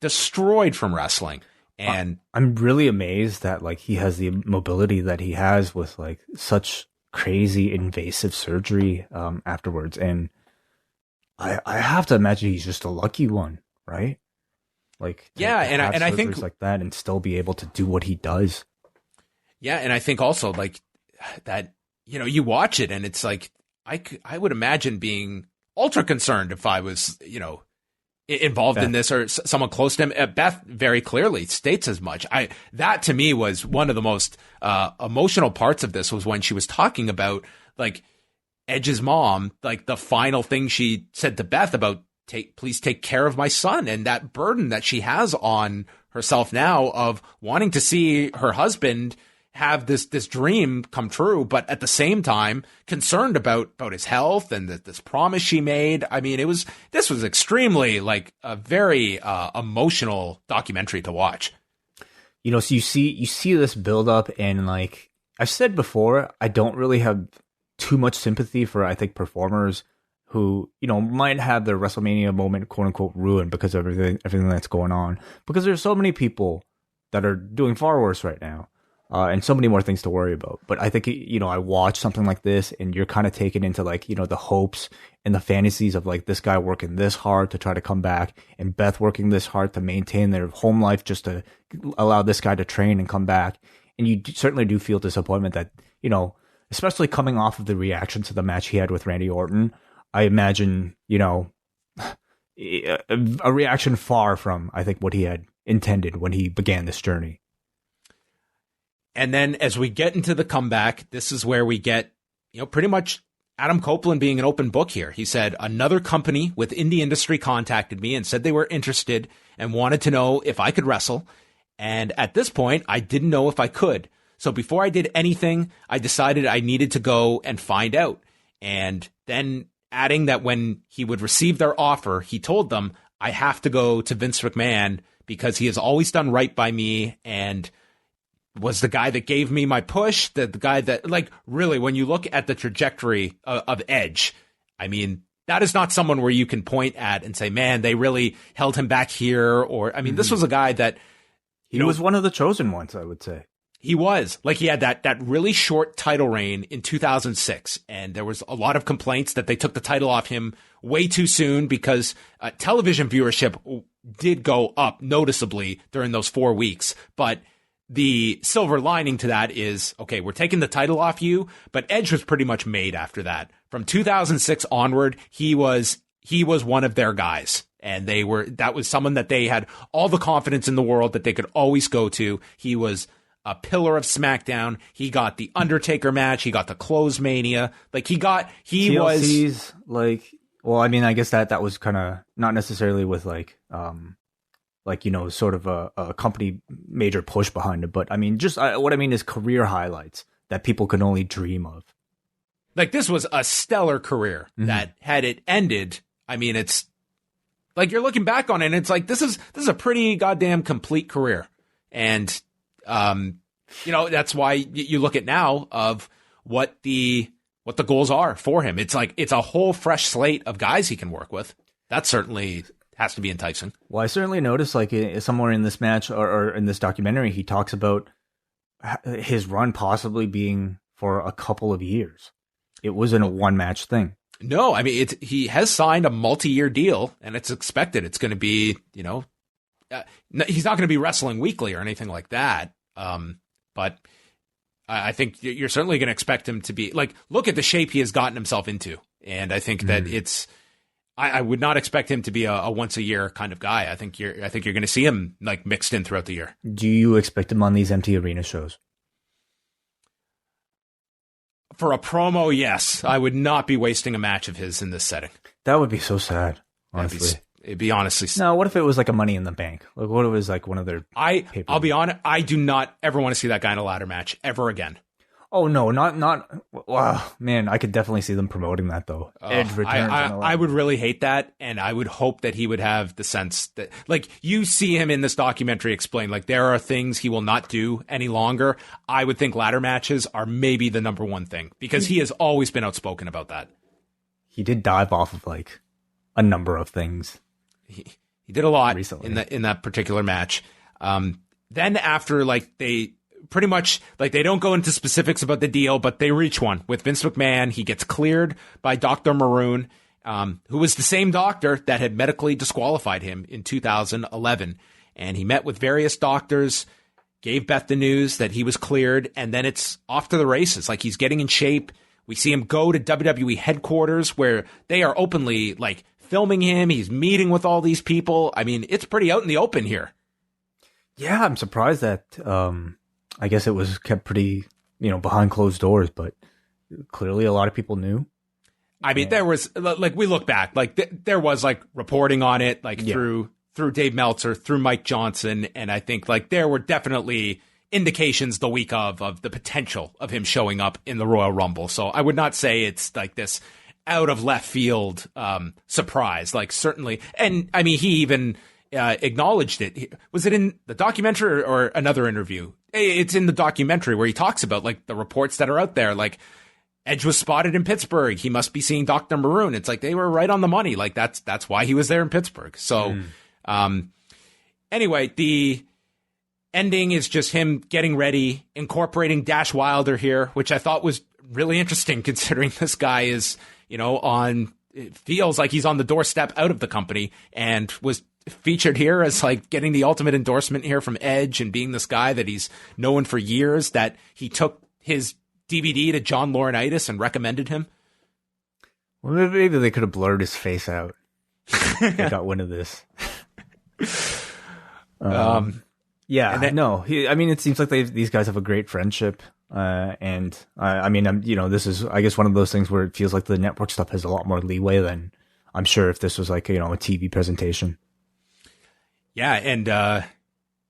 destroyed from wrestling. And I'm really amazed that, like, he has the mobility that he has with, like, such crazy invasive surgery afterwards. And I have to imagine he's just a lucky one, right? Like, yeah, and I think like that and still be able to do what he does. Yeah, and I think also, like, that, you watch it and it's like, I would imagine being ultra concerned if I was, involved in this or someone close to him. Beth very clearly states as much. That to me was one of the most emotional parts of this, was when she was talking about, like, Edge's mom, like the final thing she said to Beth about please take care of my son, and that burden that she has on herself now of wanting to see her husband have this dream come true, but at the same time concerned about his health and this promise she made. I mean, this was extremely, like, a very emotional documentary to watch. So you see this build up, and, like I've said before, I don't really have too much sympathy for, I think, performers who, might have their WrestleMania moment, quote unquote, ruined because of everything that's going on, because there's so many people that are doing far worse right now. And so many more things to worry about. But I think, I watch something like this and you're kind of taken into, like, the hopes and the fantasies of, like, this guy working this hard to try to come back, and Beth working this hard to maintain their home life just to allow this guy to train and come back. And you certainly do feel disappointment that, especially coming off of the reaction to the match he had with Randy Orton, I imagine, a reaction far from, I think, what he had intended when he began this journey. And then as we get into the comeback, this is where we get, pretty much Adam Copeland being an open book here. He said, another company within the industry contacted me and said they were interested and wanted to know if I could wrestle. And at this point, I didn't know if I could. So before I did anything, I decided I needed to go and find out. And then adding that when he would receive their offer, he told them, I have to go to Vince McMahon because he has always done right by me and was the guy that gave me my push, the guy that, like, really, when you look at the trajectory of Edge, I mean, that is not someone where you can point at and say, man, they really held him back here. Or, I mean, this was a guy that... He was one of the chosen ones, I would say. He was. Like, he had that really short title reign in 2006, and there was a lot of complaints that they took the title off him way too soon because television viewership did go up noticeably during those 4 weeks, but... The silver lining to that is, okay, we're taking the title off you, but Edge was pretty much made after that. From 2006 onward, he was one of their guys. And that was someone that they had all the confidence in the world that they could always go to. He was a pillar of SmackDown. He got the Undertaker match. He got the Close Mania. Like, TLC's, like, well, I mean, I guess that was kind of not necessarily with, like, sort of a company major push behind it. But I mean, just what I mean is career highlights that people can only dream of. Like, this was a stellar career that had it ended. I mean, it's like you're looking back on it and it's like, this is a pretty goddamn complete career. And, that's why you look at now of what the goals are for him. It's like, it's a whole fresh slate of guys he can work with. That certainly has to be enticing. Well, I certainly noticed, like, somewhere in this match or in this documentary, he talks about his run possibly being for a couple of years. It wasn't a one-match thing. No, I mean, he has signed a multi-year deal, and it's expected it's going to be, he's not going to be wrestling weekly or anything like that. But I think you're certainly going to expect him to be, like, look at the shape he has gotten himself into. And I think that I would not expect him to be a once a year kind of guy. I think you're going to see him, like, mixed in throughout the year. Do you expect him on these empty arena shows? For a promo, yes. I would not be wasting a match of his in this setting. That would be so sad, honestly. It'd be honestly sad. No, what if it was like a Money in the Bank? Like, what if it was like one of their... I'll be honest, I do not ever want to see that guy in a ladder match ever again. Oh no, not. Wow, man, I could definitely see them promoting that though. Edge returns. I would really hate that, and I would hope that he would have the sense that, like, you see him in this documentary explain, like, there are things he will not do any longer. I would think ladder matches are maybe the number one thing, because he has always been outspoken about that. He did dive off of like a number of things. He did a lot recently in that particular match. Then after, like, they pretty much, like, they don't go into specifics about the deal, but they reach one with Vince McMahon. He gets cleared by Dr. Maroon, who was the same doctor that had medically disqualified him in 2011. And he met with various doctors, gave Beth the news that he was cleared, and then it's off to the races. Like, he's getting in shape. We see him go to WWE headquarters where they are openly, like, filming him. He's meeting with all these people. I mean, it's pretty out in the open here. Yeah, I'm surprised that I guess it was kept pretty, behind closed doors, but clearly a lot of people knew. I mean, there was, like, we look back, like, there was, like, reporting on it, like, through Dave Meltzer, through Mike Johnson, and I think, like, there were definitely indications the week of the potential of him showing up in the Royal Rumble. So I would not say it's, like, this out of left field surprise, like, certainly. And, I mean, he even acknowledged it. Was it in the documentary or another interview? It's in the documentary where he talks about, like, the reports that are out there. Like, Edge was spotted in Pittsburgh. He must be seeing Dr. Maroon. It's like they were right on the money. Like, that's why he was there in Pittsburgh. So, anyway, the ending is just him getting ready, incorporating Dash Wilder here, which I thought was really interesting considering this guy is, it feels like he's on the doorstep out of the company, and was featured here as, like, getting the ultimate endorsement here from Edge, and being this guy that he's known for years, that he took his DVD to John Laurinaitis and recommended him. Well, maybe they could have blurred his face out. They got wind of this. It seems like these guys have a great friendship. This is, I guess, one of those things where it feels like the network stuff has a lot more leeway than I'm sure if this was like, a TV presentation. Yeah, and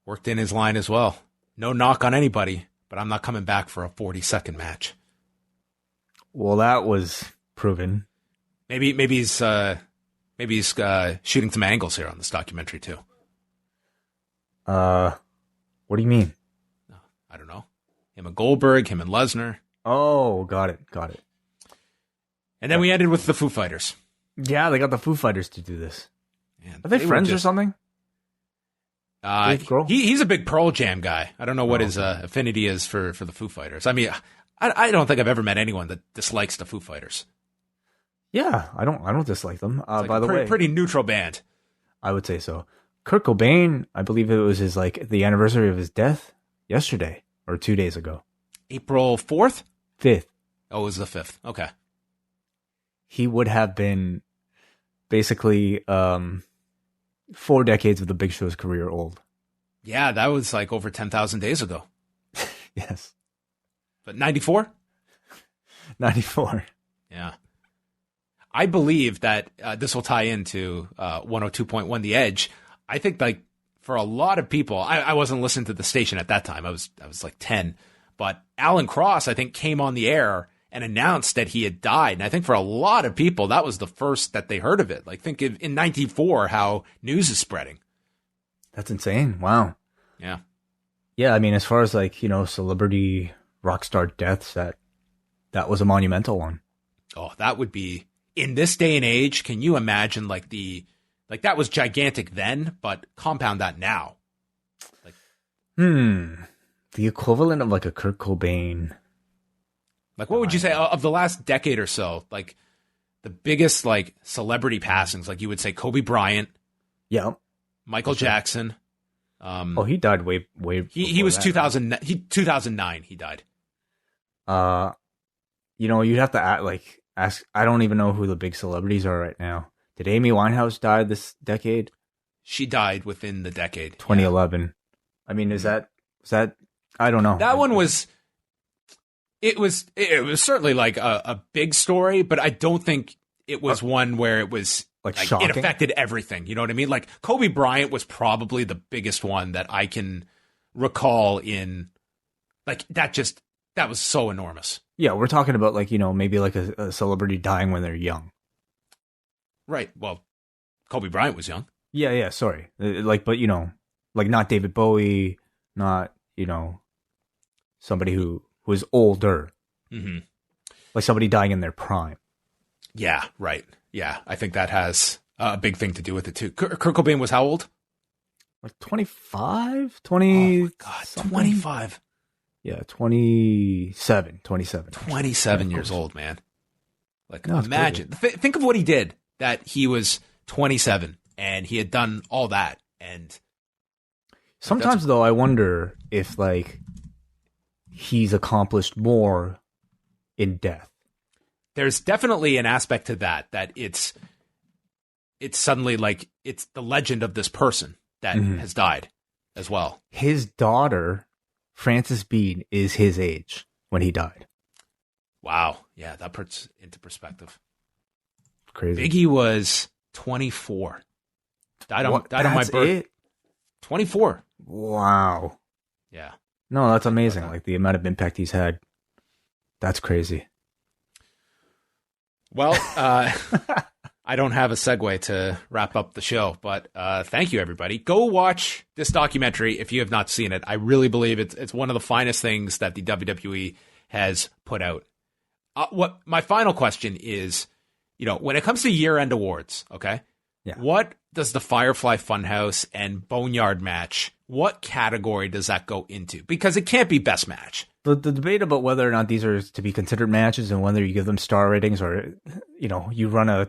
worked in his line as well. No knock on anybody, but I'm not coming back for a 40-second match. Well, that was proven. Maybe he's shooting some angles here on this documentary too. What do you mean? I don't know. Him and Goldberg, him and Lesnar. Oh, got it. And then we ended with the Foo Fighters. Yeah, they got the Foo Fighters to do this. Man, are they friends or something? He's a big Pearl Jam guy. I don't know what his affinity is for the Foo Fighters. I mean, I don't think I've ever met anyone that dislikes the Foo Fighters. Yeah, I don't dislike them. By the way, pretty neutral band. I would say so. Kurt Cobain, I believe it was the anniversary of his death yesterday or 2 days ago. April 4th? 5th. Oh, it was the 5th. Okay. He would have been basically 4 decades of the Big Show's career old. Yeah, that was like over 10,000 days ago. Yes. But 94? 94. Yeah. I believe that this will tie into 102.1 The Edge. I think, like, for a lot of people, I wasn't listening to the station at that time. I was like 10. But Alan Cross, I think, came on the air and announced that he had died. And I think for a lot of people, that was the first that they heard of it. Like, think of in 94 how news is spreading. That's insane. Wow. Yeah. Yeah, I mean, as far as, like, celebrity rock star deaths, that was a monumental one. Oh, that would be, in this day and age, can you imagine, like, that was gigantic then, but compound that now. Like, the equivalent of, like, a Kurt Cobain. Like, what would you say of the last decade or so? Like, the biggest, like, celebrity passings, like, you would say Kobe Bryant. Yeah. Michael Jackson. He died way. He was 2009. He died. You'd have to ask. I don't even know who the big celebrities are right now. Did Amy Winehouse die this decade? She died within the decade. 2011. Yeah. I mean, is that? I don't know. That one was. It was certainly like a big story, but I don't think it was one where it was like it affected everything. You know what I mean? Like Kobe Bryant was probably the biggest one that I can recall in like that That was so enormous. Yeah, we're talking about like, maybe like a celebrity dying when they're young. Right. Well, Kobe Bryant was young. Yeah, sorry. Like, but like not David Bowie, not, somebody who was older. Mm-hmm. Like somebody dying in their prime. Yeah, right. Yeah, I think that has a big thing to do with it too. Kurt Cobain was how old? Like 25? 20? Oh my God, 25. Yeah, 27. 27 years old, man. Like, No, imagine. Think of what he did, that he was 27 and he had done all that. And sometimes, though, I wonder if, like, he's accomplished more in death. There's definitely an aspect to that it's suddenly like it's the legend of this person that has died as well. His daughter, Frances Bean, is his age when he died. Wow. Yeah, that puts into perspective. Crazy. Biggie was 24. Died on my birthday. 24. Wow. Yeah. No, that's amazing. Like the amount of impact he's had. That's crazy. Well, I don't have a segue to wrap up the show, but thank you, everybody. Go watch this documentary if you have not seen it. I really believe it's one of the finest things that the WWE has put out. What my final question is, when it comes to year-end awards, okay? Yeah. What does the Firefly Fun House and Boneyard match, what category does that go into? Because it can't be best match. The debate about whether or not these are to be considered matches and whether you give them star ratings or, you run a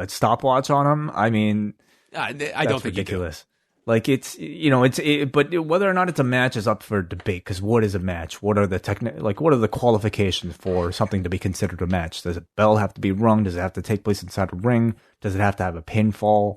stopwatch on them. I mean, I don't think ridiculous. Like but whether or not it's a match is up for debate. Because what is a match? What are the what are the qualifications for something to be considered a match? Does a bell have to be rung? Does it have to take place inside a ring? Does it have to have a pinfall?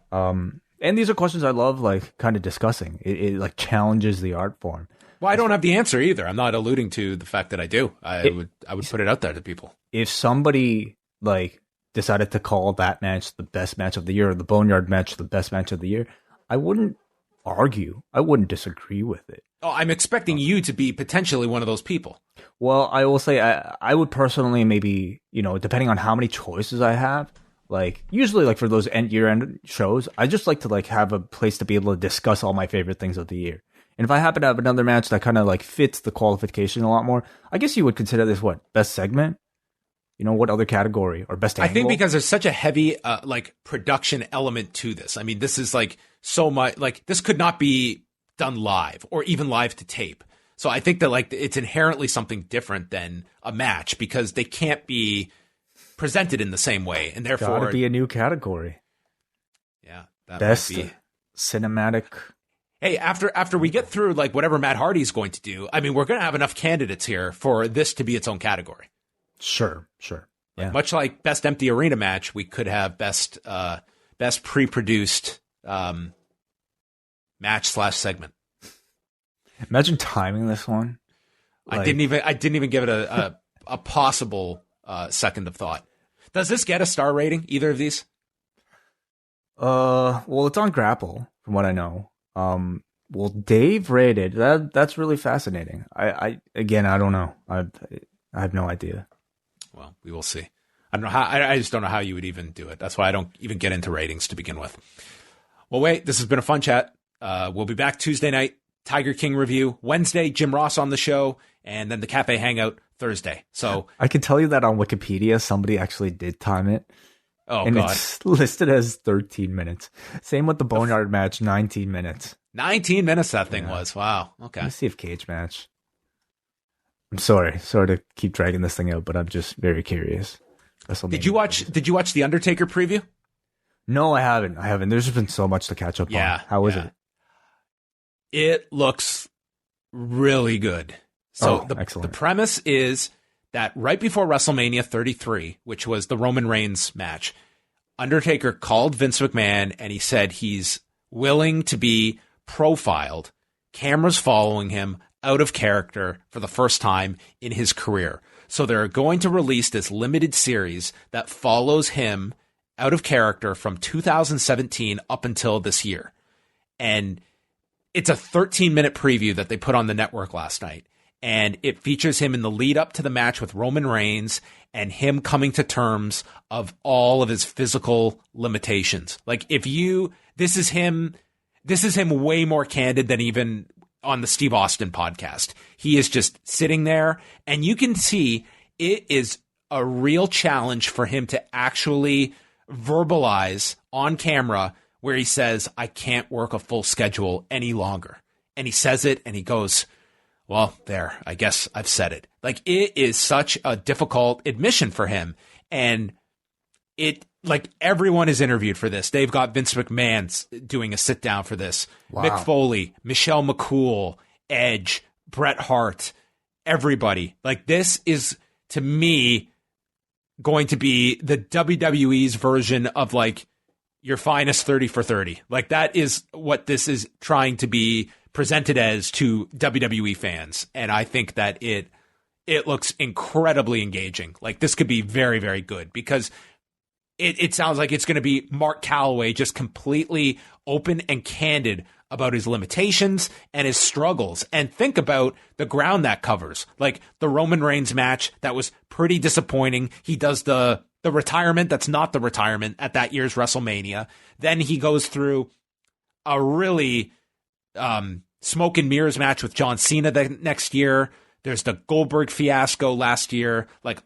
And these are questions I love, like kind of discussing. It like challenges the art form. Well, I don't have the answer either. I'm not alluding to the fact that I do. I would put it out there to people. If somebody like decided to call that match the best match of the year, or the Boneyard match the best match of the year, I wouldn't argue. I wouldn't disagree with it. Oh, I'm expecting you to be potentially one of those people. Well, I will say I would personally maybe, depending on how many choices I have, like usually like for those year-end shows, I just like to like have a place to be able to discuss all my favorite things of the year. And if I happen to have another match that kind of like fits the qualification a lot more, I guess you would consider this best segment? What other category or best angle? I think because there's such a heavy like production element to this. I mean, this is like so much, like this could not be done live or even live to tape. So I think that like it's inherently something different than a match because they can't be presented in the same way, and therefore gotta be a new category. Yeah, that best might be cinematic. Hey, after we get through like whatever Matt Hardy's going to do, I mean, we're going to have enough candidates here for this to be its own category. Sure. Yeah. Much like best empty arena match, we could have best pre-produced match/segment. Imagine timing this one. I didn't even give it a possible second of thought. Does this get a star rating? Either of these? Well, it's on Grapple from what I know. Well, Dave rated that's really fascinating. I don't know. I have no idea. Well, we will see. I don't know how. I just don't know how you would even do it. That's why I don't even get into ratings to begin with. Well, wait. This has been a fun chat. We'll be back Tuesday night. Tiger King review Wednesday. Jim Ross on the show, and then the Cafe Hangout Thursday. So I can tell you that on Wikipedia, somebody actually did time it. Oh, and God. It's listed as 13 minutes. Same with the Boneyard match, 19 minutes. 19 minutes that thing was. Wow. Okay. Let me see if cage match. I'm sorry to keep dragging this thing out, but I'm just very curious. Did you watch the Undertaker preview? No, I haven't. There's just been so much to catch up on. How was it? It looks really good. So excellent. The premise is that right before WrestleMania 33, which was the Roman Reigns match, Undertaker called Vince McMahon and he said he's willing to be profiled, cameras following him, out of character for the first time in his career. So they're going to release this limited series that follows him out of character from 2017 up until this year. And it's a 13-minute preview that they put on the network last night. and it features him in the lead up to the match with Roman Reigns and him coming to terms of all of his physical limitations. Like this is him way more candid than even on the Steve Austin podcast. He is just sitting there, and you can see it is a real challenge for him to actually verbalize on camera where he says, I can't work a full schedule any longer. And he says it and he goes, well, there, I guess I've said it. Like, it is such a difficult admission for him. And everyone is interviewed for this. They've got Vince McMahon doing a sit down for this. Wow. Mick Foley, Michelle McCool, Edge, Bret Hart, everybody. Like, this is, to me, going to be the WWE's version of like your finest 30 for 30. Like, that is what this is trying to be presented as to WWE fans. And I think that it looks incredibly engaging. Like, this could be very, very good because it sounds like it's going to be Mark Calloway just completely open and candid about his limitations and his struggles. And think about the ground that covers. Like the Roman Reigns match, that was pretty disappointing. He does the retirement that's not the retirement at that year's WrestleMania. Then he goes through a really smoke and mirrors match with John Cena the next year. There's the Goldberg fiasco last year. Like,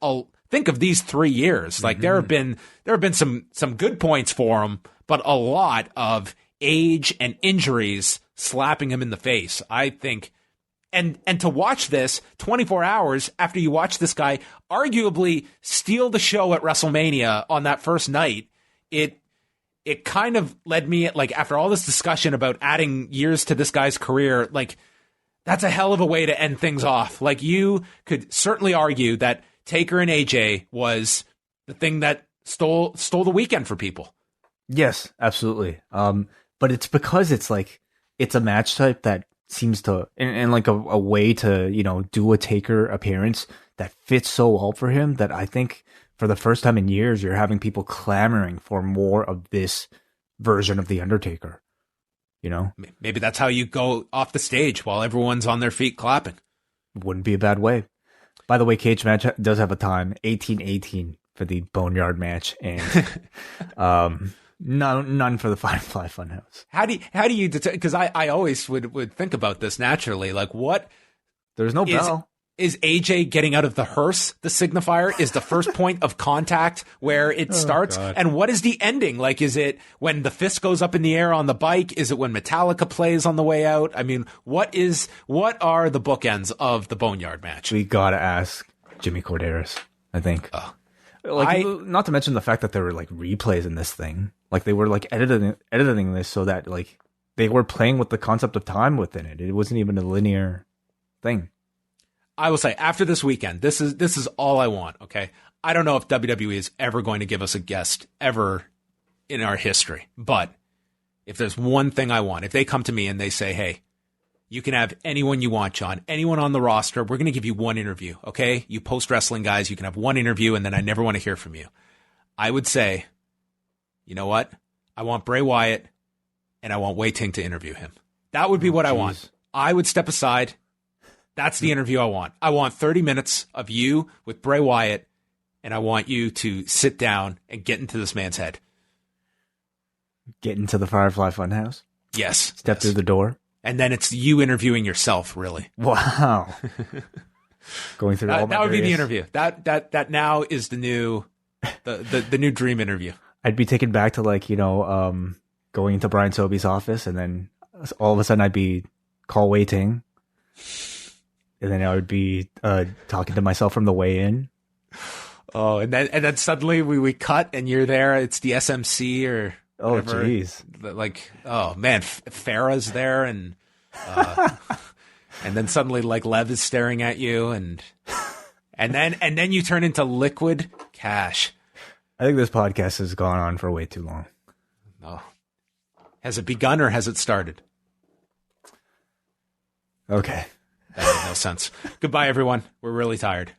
think of these 3 years. Like, there have been some good points for him, but a lot of age and injuries slapping him in the face, I think. And to watch this 24 hours after you watch this guy arguably steal the show at WrestleMania on that first night, it kind of led me, like, after all this discussion about adding years to this guy's career, like, that's a hell of a way to end things off. Like, you could certainly argue that Taker and AJ was the thing that stole the weekend for people. Yes, absolutely. But it's because it's a match type that seems to, and like a way to, do a Taker appearance that fits so well for him that I think for the first time in years, you're having people clamoring for more of this version of The Undertaker. Maybe that's how you go off the stage while everyone's on their feet clapping. Wouldn't be a bad way. By the way, Cage Match does have a time, 18:18 for the Boneyard match, and none for the Firefly Fun House. How do you because I always would think about this naturally. Like, what? There's no bell. Is AJ getting out of the hearse the signifier? Is the first point of contact where it starts? God. And what is the ending? Like, is it when the fist goes up in the air on the bike? Is it when Metallica plays on the way out? I mean, what are the bookends of the Boneyard match? We gotta ask Jimmy Corderas, I think. Not to mention the fact that there were like replays in this thing. Like, they were like editing this so that like they were playing with the concept of time within it. It wasn't even a linear thing. I will say, after this weekend, this is all I want, okay? I don't know if WWE is ever going to give us a guest ever in our history, but if there's one thing I want, if they come to me and they say, hey, you can have anyone you want, John, anyone on the roster, we're going to give you one interview, okay? You post-wrestling guys, you can have one interview, and then I never want to hear from you. I would say, you know what? I want Bray Wyatt, and I want Wai Ting to interview him. That would be what I want. I would step aside. That's the interview I want. I want 30 minutes of you with Bray Wyatt, and I want you to sit down and get into this man's head. Get into the Firefly Fun House? Yes. Step through the door? And then it's you interviewing yourself, really. Wow. Going through all my that would be the interview. That now is the new dream interview. I'd be taken back to going into Brian Sobey's office, and then all of a sudden I'd be call Wai Ting. And then I would be talking to myself from the way in. Oh, and then suddenly we cut and you're there. It's the SMC or whatever. Oh, jeez. Like, oh man, Farah's there, and then suddenly like Lev is staring at you, and then you turn into liquid cash. I think this podcast has gone on for way too long. Oh, has it begun or has it started? Okay. That made no sense. Goodbye, everyone. We're really tired.